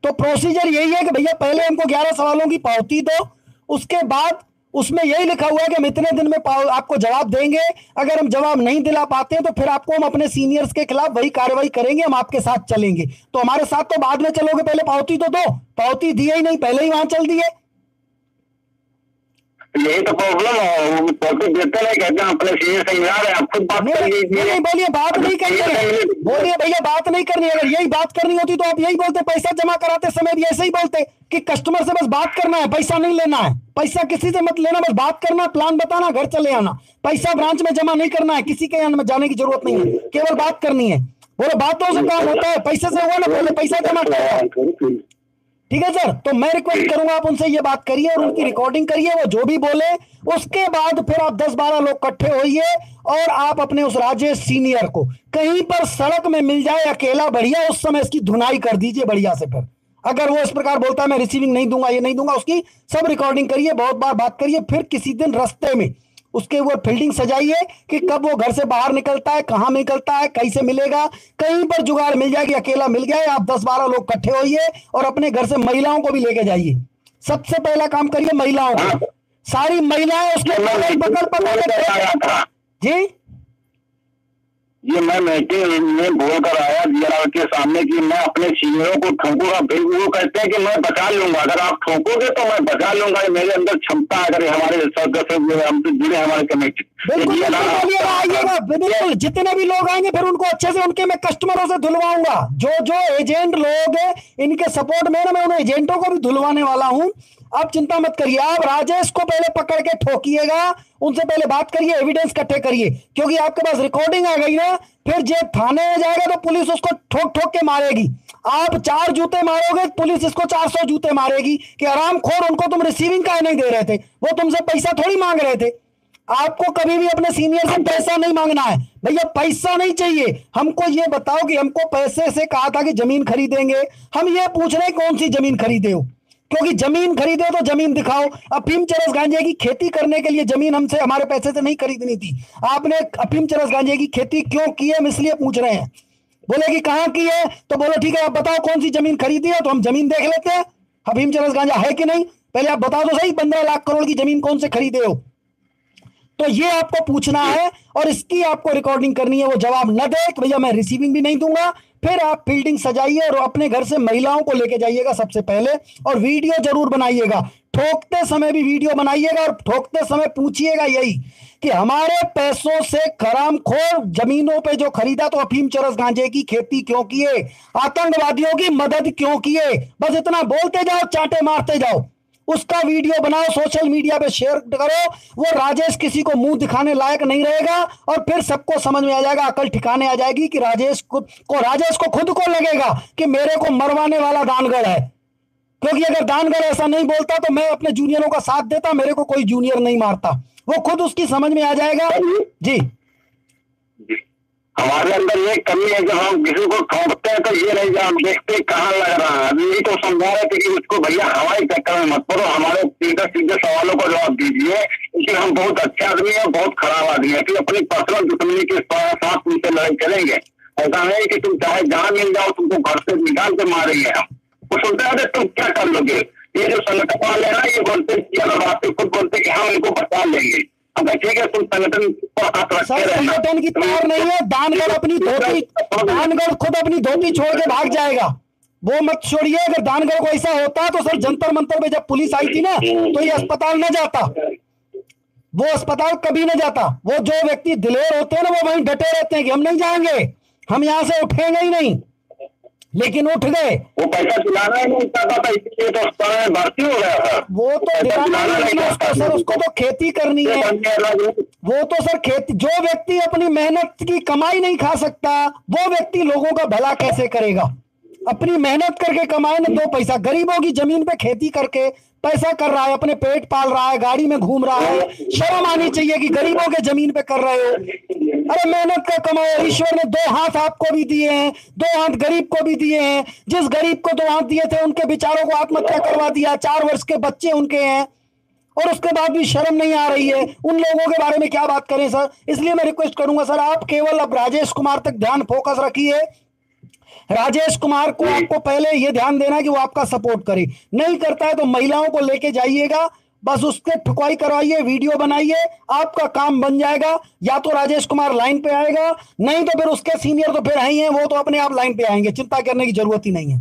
तो प्रोसीजर यही है कि भैया पहले हमको 11 सवालों की पावती दो, उसके बाद उसमें यही लिखा हुआ है कि हम इतने दिन में आपको जवाब देंगे। अगर हम जवाब नहीं दिला पाते हैं तो फिर आपको हम अपने सीनियर्स के खिलाफ वही कार्रवाई करेंगे, हम आपके साथ चलेंगे। तो हमारे साथ तो बाद में चलोगे, पहले पावती तो दो। पावती दिए ही नहीं, पहले ही वहां चल दिए। यही तो प्रॉब्लम है, पावती देते नहीं, कहते हैं अपने सीनियर से मिला रहे हैं, आप खुद बात कर लीजिए। नहीं बोलिए, बात नहीं करनी है, बोलिए भैया बात नहीं करनी है। अगर यही बात करनी होती तो आप यही बोलते, पैसा जमा कराते समय भी ऐसे ही बोलते कि कस्टमर से बस बात करना है, पैसा नहीं लेना है, पैसा किसी से मत लेना, बस बात करना, प्लान बताना, घर चले आना, पैसा ब्रांच में जमा नहीं करना है, किसी के यहाँ जाने की जरूरत नहीं है, केवल बात करनी है। बोलो बातों से काम होता है, पैसे से हुआ ना, पहले पैसा जमा करो। ठीक है सर, तो मैं रिक्वेस्ट करूंगा आप उनसे ये बात करिए और उनकी रिकॉर्डिंग करिए, वो जो भी बोले उसके बाद फिर आप 10-12 लोग इकट्ठे होइए और आप अपने उस राजेश सीनियर को कहीं पर सड़क में मिल जाए अकेला बढ़िया, उस समय इसकी धुनाई कर दीजिए बढ़िया से। फिर अगर वो इस प्रकार बोलता है मैं रिसीविंग नहीं दूंगा, ये नहीं दूंगा, उसकी सब रिकॉर्डिंग करिए, बहुत बार बात करिए। फिर किसी दिन रास्ते में उसके ऊपर फील्डिंग सजाइए कि कब वो घर से बाहर निकलता है, कहां निकलता है, कैसे मिलेगा, कहीं पर जुगाड़ मिल जाएगी, अकेला मिल गया। आप 10-12 लोग इकट्ठे होइए और अपने घर से महिलाओं को भी लेके जाइए। सबसे पहला काम करिए महिलाओं को, सारी महिलाएं उसके पकड़ जी। ये मैं मीटिंग में बोलकर आया जियालाल के सामने कि मैं अपने सीनियरों को ठोकूंगा, फिर वो कहते हैं कि मैं बचा लूंगा, अगर आप ठोकोगे तो मैं बचा लूंगा, मेरे अंदर क्षमता है। अगर हमारे सदस्य हमसे जुड़े हमारे कमेटी, बिल्कुल जितने भी लोग आएंगे फिर उनको अच्छे से उनके मैं कस्टमरों से धुलवाऊंगा। जो एजेंट लोग इनके सपोर्ट में ना, मैं उन एजेंटों को भी धुलवाने वाला हूं। आप चिंता मत करिए, आप राजेश को पहले पकड़ के ठोकिएगा, उनसे पहले बात करिए, एविडेंस इकट्ठे करिए, क्योंकि आपके पास रिकॉर्डिंग आ गई ना, फिर जब थाने में जाएगा तो पुलिस उसको ठोक ठोक के मारेगी। आप 4 जूते मारोगे, पुलिस इसको 400 जूते मारेगी कि आरामखोर, उनको तुम रिसीविंग काहे नहीं दे रहे थे, वो तुमसे पैसा थोड़ी मांग रहे थे। आपको कभी भी अपने सीनियर से पैसा नहीं मांगना है भैया, पैसा नहीं चाहिए। हमको ये बताओ कि हमको पैसे से कहा था कि जमीन खरीदेंगे, हम ये पूछ रहे हैं कौन सी जमीन खरीदे हो, क्योंकि जमीन खरीदे हो तो जमीन दिखाओ। अफीम चरस गांजे की खेती करने के लिए जमीन हमसे हमारे पैसे से नहीं खरीदनी थी, आपने अफीम चरस गांजे की खेती क्यों की है, हम इसलिए पूछ रहे हैं। बोले कि कहाँ की है, तो बोलो ठीक है आप बताओ कौन सी जमीन खरीदी है, तो हम जमीन देख लेते हैं अफीम चरस गांजा है कि नहीं, पहले आप बताओ तो सही 15 लाख करोड़ की जमीन कौन से खरीदे हो। तो ये आपको पूछना है और इसकी आपको रिकॉर्डिंग करनी है। वो जवाब न दे कि भैया मैं रिसीविंग भी नहीं दूंगा, फिर आप फील्डिंग सजाइए और अपने घर से महिलाओं को लेके जाइएगा सबसे पहले, और वीडियो जरूर बनाइएगा, ठोकते समय भी वीडियो बनाइएगा और ठोकते समय पूछिएगा यही कि हमारे पैसों से हरामखोर जमीनों पे जो खरीदा तो अफीम चरस गांजे की खेती क्यों किए, आतंकवादियों की मदद क्यों किए, बस इतना बोलते जाओ, चांटे मारते जाओ। उसका वीडियो बनाओ, सोशल मीडिया पे शेयर करो, वो राजेश किसी को मुंह दिखाने लायक नहीं रहेगा और फिर सबको समझ में आ जाएगा, अकल ठिकाने आ जाएगी कि राजेश को खुद को लगेगा कि मेरे को मरवाने वाला दानगढ़ है। क्योंकि अगर दानगढ़ ऐसा नहीं बोलता तो मैं अपने जूनियरों का साथ देता, मेरे को कोई जूनियर नहीं मारता, वो खुद उसकी समझ में आ जाएगा। जी हमारे अंदर ये कमी है, जब हम किसी को ठोकते हैं तो ये नहीं जब हम देखते कहाँ लग रहा है। यही तो समझा रहे थे कि उसको भैया हवाई चक्कर में मत पड़ो, हमारे सीधे सीधे सवालों को जवाब दीजिए, क्योंकि हम बहुत अच्छे आदमी है, बहुत खराब आदमी है, कि अपनी पर्सनल दुश्मनी के साथ उनसे लड़ाई करेंगे। ऐसा नहीं कि तुम चाहे जहाँ मिल जाओ तुमको घर से निकाल के मारेंगे हम। वो सुनते हैं तुम क्या कर लोगे, ये जो संगठन वाले है ना, ये बोलते खुद बोलते कि हम इनको बचा लेंगे। ठीक है, तुम संगठन की तार नहीं है, दानगढ़ अपनी धोती, दानगढ़ खुद अपनी धोती छोड़ के भाग जाएगा, वो मत छोड़िए। अगर दानगढ़ को ऐसा होता तो सर जंतर मंतर पे जब पुलिस आई थी ना तो ये अस्पताल न जाता। वो अस्पताल कभी नहीं जाता। वो जो व्यक्ति दिलेर होते हैं ना, वो वहीं डटे रहते हैं कि हम नहीं जाएंगे, हम यहां से उठेंगे ही नहीं, लेकिन उठ गए। वो पैसा दिलाना ही नहीं चाहता था, इसलिए तो अस्पताल में भर्ती हो गया था। वो तो दिलाना नहीं उसको सर, उसको तो खेती करनी है। वो तो सर खेती, जो व्यक्ति अपनी मेहनत की कमाई नहीं खा सकता, वो व्यक्ति लोगों का भला कैसे करेगा? अपनी मेहनत करके कमाए ना 2 पैसा, गरीबों की जमीन पे खेती करके पैसा कर रहा है, अपने पेट पाल रहा है, गाड़ी में घूम रहा है, शर्म आनी चाहिए कि गरीबों के जमीन पे कर रहे हो। अरे मेहनत का कमाओ, ईश्वर ने 2 हाथ आपको भी दिए हैं, 2 हाथ गरीब को भी दिए हैं। जिस गरीब को 2 हाथ दिए थे उनके बेचारों को आत्महत्या करवा दिया, 4 वर्ष के बच्चे उनके हैं, और उसके बाद भी शर्म नहीं आ रही है। उन लोगों के बारे में क्या बात करें सर? इसलिए मैं रिक्वेस्ट करूंगा सर, आप केवल अब राजेश कुमार तक ध्यान फोकस रखिए। राजेश कुमार को आपको पहले यह ध्यान देना कि वो आपका सपोर्ट करे, नहीं करता है तो महिलाओं को लेके जाइएगा, बस उसके ठुकवाई करवाइए, वीडियो बनाइए, आपका काम बन जाएगा। या तो राजेश कुमार लाइन पे आएगा, नहीं तो फिर उसके सीनियर तो फिर है ही हैं, वो तो अपने आप लाइन पे आएंगे, चिंता करने की जरूरत ही नहीं है।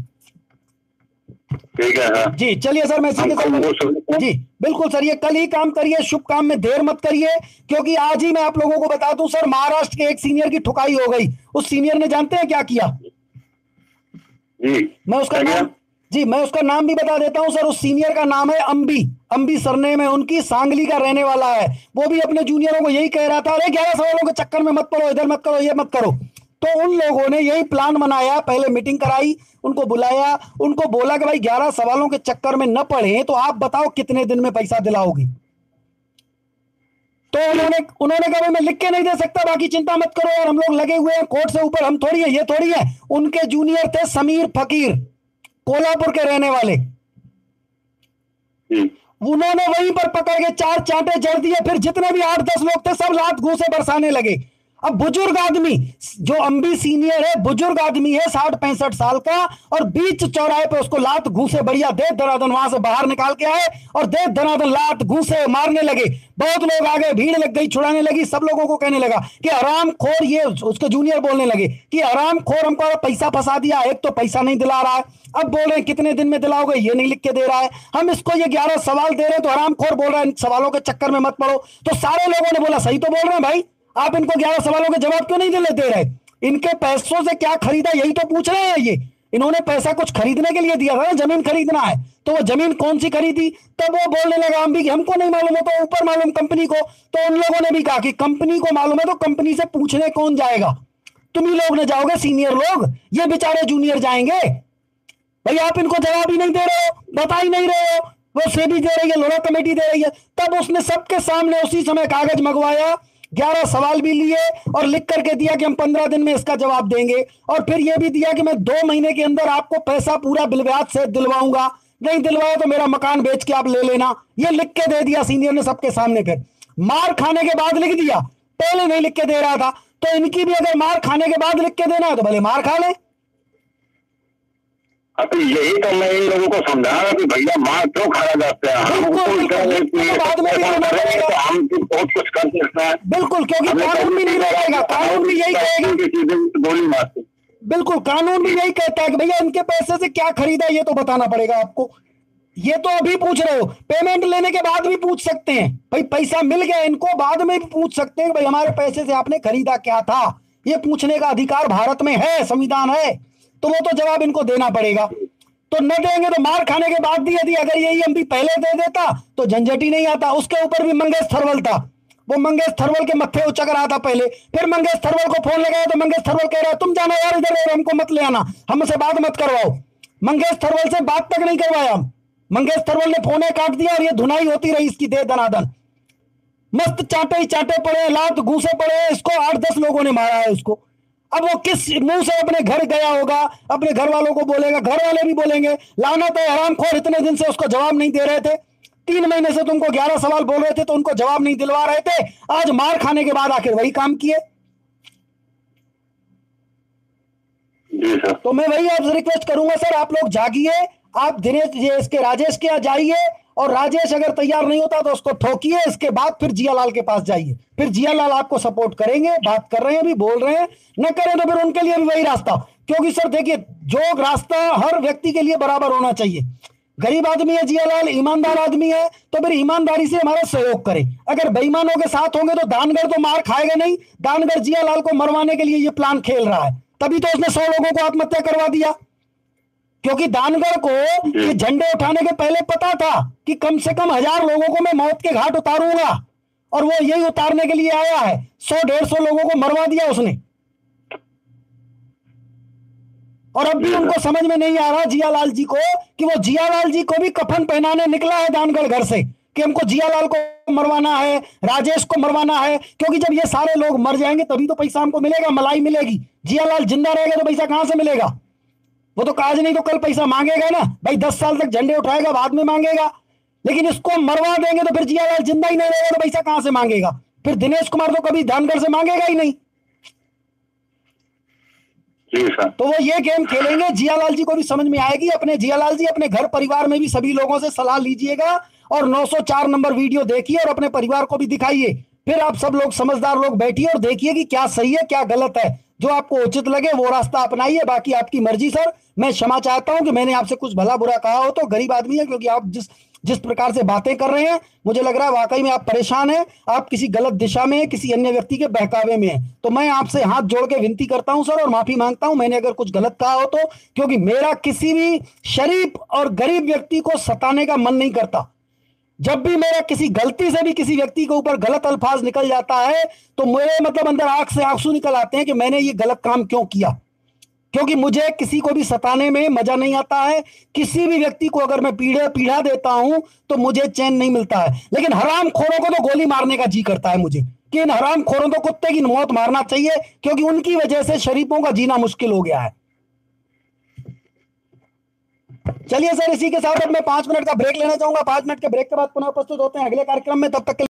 ठीक है जी चलिए सर, मैं जी बिल्कुल सर, ये कल ही काम करिए, शुभ काम में देर मत करिए, क्योंकि आज ही मैं आप लोगों को बता दूं सर, महाराष्ट्र के एक सीनियर की ठुकाई हो गई। उस सीनियर ने जानते हैं क्या किया? मैं उसका नाम भी बता देता हूं सर। उस सीनियर का नाम है अंबी सरनेम है उनकी, सांगली का रहने वाला है। वो भी अपने जूनियरों को यही कह रहा था, अरे 11 सवालों के चक्कर में मत पड़ो, इधर मत करो, ये मत करो। तो उन लोगों ने यही प्लान बनाया, पहले मीटिंग कराई, उनको बुलाया, उनको बोला कि भाई 11 सवालों के चक्कर में न पड़े तो आप बताओ कितने दिन में पैसा दिलाओगे। तो उन्होंने कहा मैं लिख के नहीं दे सकता, बाकी चिंता मत करो यार, हम लोग लगे हुए हैं कोर्ट से ऊपर, हम थोड़ी है, ये थोड़ी है। उनके जूनियर थे समीर फकीर, कोल्हापुर के रहने वाले, उन्होंने वहीं पर पकड़ के 4 चांटे जड़ दिए। फिर जितने भी 8-10 लोग थे सब लात घूंसे बरसाने लगे। अब बुजुर्ग आदमी, जो अंबी सीनियर है, बुजुर्ग आदमी है, 60-65 साल का, और बीच चौराहे पे उसको लात घूंसे बढ़िया दे धनाधन वहां से बाहर निकाल के आए और दे धनाधन लात घूंसे मारने लगे। बहुत लोग आ गए, भीड़ लग गई, छुड़ाने लगी, सब लोगों को कहने लगा कि हराम खोर, ये उसके जूनियर बोलने लगे कि हराम खोर, हमको पैसा फंसा दिया, एक तो पैसा नहीं दिला रहा है, अब बोल रहे हैं कितने दिन में दिलाओगे, ये नहीं लिख के दे रहा है, हम इसको ये 11 सवाल दे रहे हैं तो हराम खोर बोल रहा है, सवालों के चक्कर में मत पड़ो। तो सारे लोगों ने बोला सही तो बोल रहे हैं भाई, आप इनको 11 सवालों के जवाब क्यों नहीं दे रहे? इनके पैसों से क्या खरीदा यही तो पूछ रहे हैं ये। इन्होंने पैसा कुछ खरीदने के लिए दिया था ना, जमीन खरीदना है, तो वो जमीन कौन सी खरीदी? तब वो बोलने लगा हम भी कि हमको नहीं मालूम है, तो ऊपर मालूम कंपनी को। तो उन लोगों ने भी कहा कि कंपनी को मालूम है तो कंपनी से पूछने कौन जाएगा? तुम ही लोग ने जाओगे, सीनियर लोग, ये बेचारे जूनियर जाएंगे। भाई आप इनको जवाब ही नहीं दे रहे हो, बता ही नहीं रहे हो, वो सेबी दे रही है, लोरा कमेटी दे रही है। तब उसने सबके सामने उसी समय कागज मंगवाया, 11 सवाल भी लिए और लिख करके दिया कि हम 15 दिन में इसका जवाब देंगे, और फिर यह भी दिया कि मैं 2 महीने के अंदर आपको पैसा पूरा बिलब्याज से दिलवाऊंगा, नहीं दिलवाया तो मेरा मकान बेच के आप ले लेना। ये लिख के दे दिया सीनियर ने सबके सामने। फिर मार खाने के बाद लिख दिया, पहले नहीं लिख के दे रहा था। तो इनकी भी अगर मार खाने के बाद लिख के देना है तो भले मार खा ले। तो यही तो मैं इन लोगों को समझा रहा कि भैया मार क्यों खाया जाता है, हम बहुत कुछ कर सकते हैं। बिल्कुल, क्योंकि कानून भी नहीं रहेगा, कानून भी यही कहेगा, गोली मारते। बिल्कुल, कानून भी यही कहता है कि भैया इनके पैसे से क्या खरीदा ये तो बताना पड़ेगा आपको। ये तो अभी पूछ रहे हो, पेमेंट लेने के बाद भी पूछ सकते हैं, भाई पैसा मिल गया इनको, बाद में भी पूछ सकते हैं भाई हमारे पैसे से आपने खरीदा क्या था। ये पूछने का अधिकार भारत में है, संविधान है, तो वो तो जवाब इनको देना पड़ेगा। तो न देंगे तो मार खाने के बाद दिए। अगर यही हम भी पहले दे देता तो झंझट ही नहीं आता। उसके ऊपर भी मंगेश थरवल था, वो मंगेश थरवल के मत्थे उचक रहा था पहले। फिर मंगेश थरवल को फोन लगाया तो मंगेश थरवल कह रहा है तुम जाना यार इधर, हमको मत ले आना, हमसे बात मत करवाओ। मंगेश थरवल से बात तक नहीं करवाया। मंगेश थरवल ने फोने काट दिया और ये धुनाई होती रही इसकी दे दनादन। मस्त चाटे ही चाटे पड़े, लात घूसे पड़े, इसको 8-10 लोगों ने मारा है उसको। अब वो किस मुंह से अपने घर गया होगा, अपने घर वालों को बोलेगा, घर वाले भी बोलेंगे लानत है हरामखोर, इतने दिन से उसको जवाब नहीं दे रहे थे, 3 महीने से तुमको 11 सवाल बोल रहे थे तो उनको जवाब नहीं दिलवा रहे थे, आज मार खाने के बाद आखिर वही काम किए। तो मैं वही आपसे रिक्वेस्ट करूंगा सर, आप लोग जागिए, आप दिनेश के राजेश के यहाँ जाइए, और राजेश अगर तैयार नहीं होता तो उसको ठोकिए। इसके बाद फिर जियालाल के पास जाइए, फिर जियालाल आपको सपोर्ट करेंगे, बात कर रहे हैं भी, बोल रहे हैं, न करें तो फिर उनके लिए भी वही रास्ता। क्योंकि सर देखिए, जो रास्ता हर व्यक्ति के लिए बराबर होना चाहिए। गरीब आदमी है जियालाल, ईमानदार आदमी है, तो फिर ईमानदारी से हमारा सहयोग करे। अगर बेईमानों के साथ होंगे तो दानगढ़ तो मार खाएगा नहीं। दानगढ़ जियालाल को मरवाने के लिए ये प्लान खेल रहा है, तभी तो उसने 100 लोगों को आत्महत्या करवा दिया। क्योंकि दानगढ़ को ये झंडे उठाने के पहले पता था कि कम से कम 1000 लोगों को मैं मौत के घाट उतारूंगा, और वो यही उतारने के लिए आया है। 100-150 लोगों को मरवा दिया उसने, और अब भी उनको समझ में नहीं आ रहा जियालाल जी को कि वो जियालाल जी को भी कफन पहनाने निकला है दानगढ़ घर से, कि हमको जियालाल को मरवाना है, राजेश को मरवाना है। क्योंकि जब ये सारे लोग मर जाएंगे तभी तो पैसा हमको मिलेगा, मलाई मिलेगी। जियालाल जिंदा रहेगा तो पैसा कहां से मिलेगा? वो तो आज नहीं तो कल पैसा मांगेगा ना भाई। 10 साल तक झंडे उठाएगा, बाद में मांगेगा। लेकिन इसको मरवा देंगे तो फिर जियालाल जिंदा ही नहीं रहेगा तो पैसा कहां से मांगेगा? फिर दिनेश कुमार तो कभी दानगढ़ से मांगेगा ही नहीं। तो वो ये गेम खेलेंगे, जियालाल जी को भी समझ में आएगी। अपने जियालाल जी अपने घर परिवार में भी सभी लोगों से सलाह लीजिएगा, और 904 नंबर वीडियो देखिए और अपने परिवार को भी दिखाइए। फिर आप सब लोग समझदार लोग बैठिए और देखिए कि क्या सही है क्या गलत है। जो आपको उचित लगे वो रास्ता अपनाइए, बाकी आपकी मर्जी। सर मैं क्षमा चाहता हूं कि मैंने आपसे कुछ भला बुरा कहा हो, तो गरीब आदमी है, क्योंकि आप जिस प्रकार से बातें कर रहे हैं मुझे लग रहा है वाकई में आप परेशान हैं, आप किसी गलत दिशा में, किसी अन्य व्यक्ति के बहकावे में हैं। तो मैं आपसे हाथ जोड़ के विनती करता हूं सर, और माफी मांगता हूं मैंने अगर कुछ गलत कहा हो तो, क्योंकि मेरा किसी भी शरीफ और गरीब व्यक्ति को सताने का मन नहीं करता। जब भी मेरा किसी गलती से भी किसी व्यक्ति के ऊपर गलत अल्फाज निकल जाता है तो मेरे मतलब अंदर आंख से आंसू निकल आते हैं कि मैंने ये गलत काम क्यों किया। क्योंकि मुझे किसी को भी सताने में मजा नहीं आता है। किसी भी व्यक्ति को अगर मैं पीड़ा देता हूं तो मुझे चैन नहीं मिलता है। लेकिन हराम खोरों को तो गोली मारने का जी करता है मुझे, कि इन हराम खोरों को कुत्ते की मौत मारना चाहिए, क्योंकि उनकी वजह से शरीफों का जीना मुश्किल हो गया है। चलिए सर, इसी के साथ अब मैं 5 मिनट का ब्रेक लेना चाहूंगा। 5 मिनट के ब्रेक के बाद पुनः प्रस्तुत होते हैं अगले कार्यक्रम में। तब तक के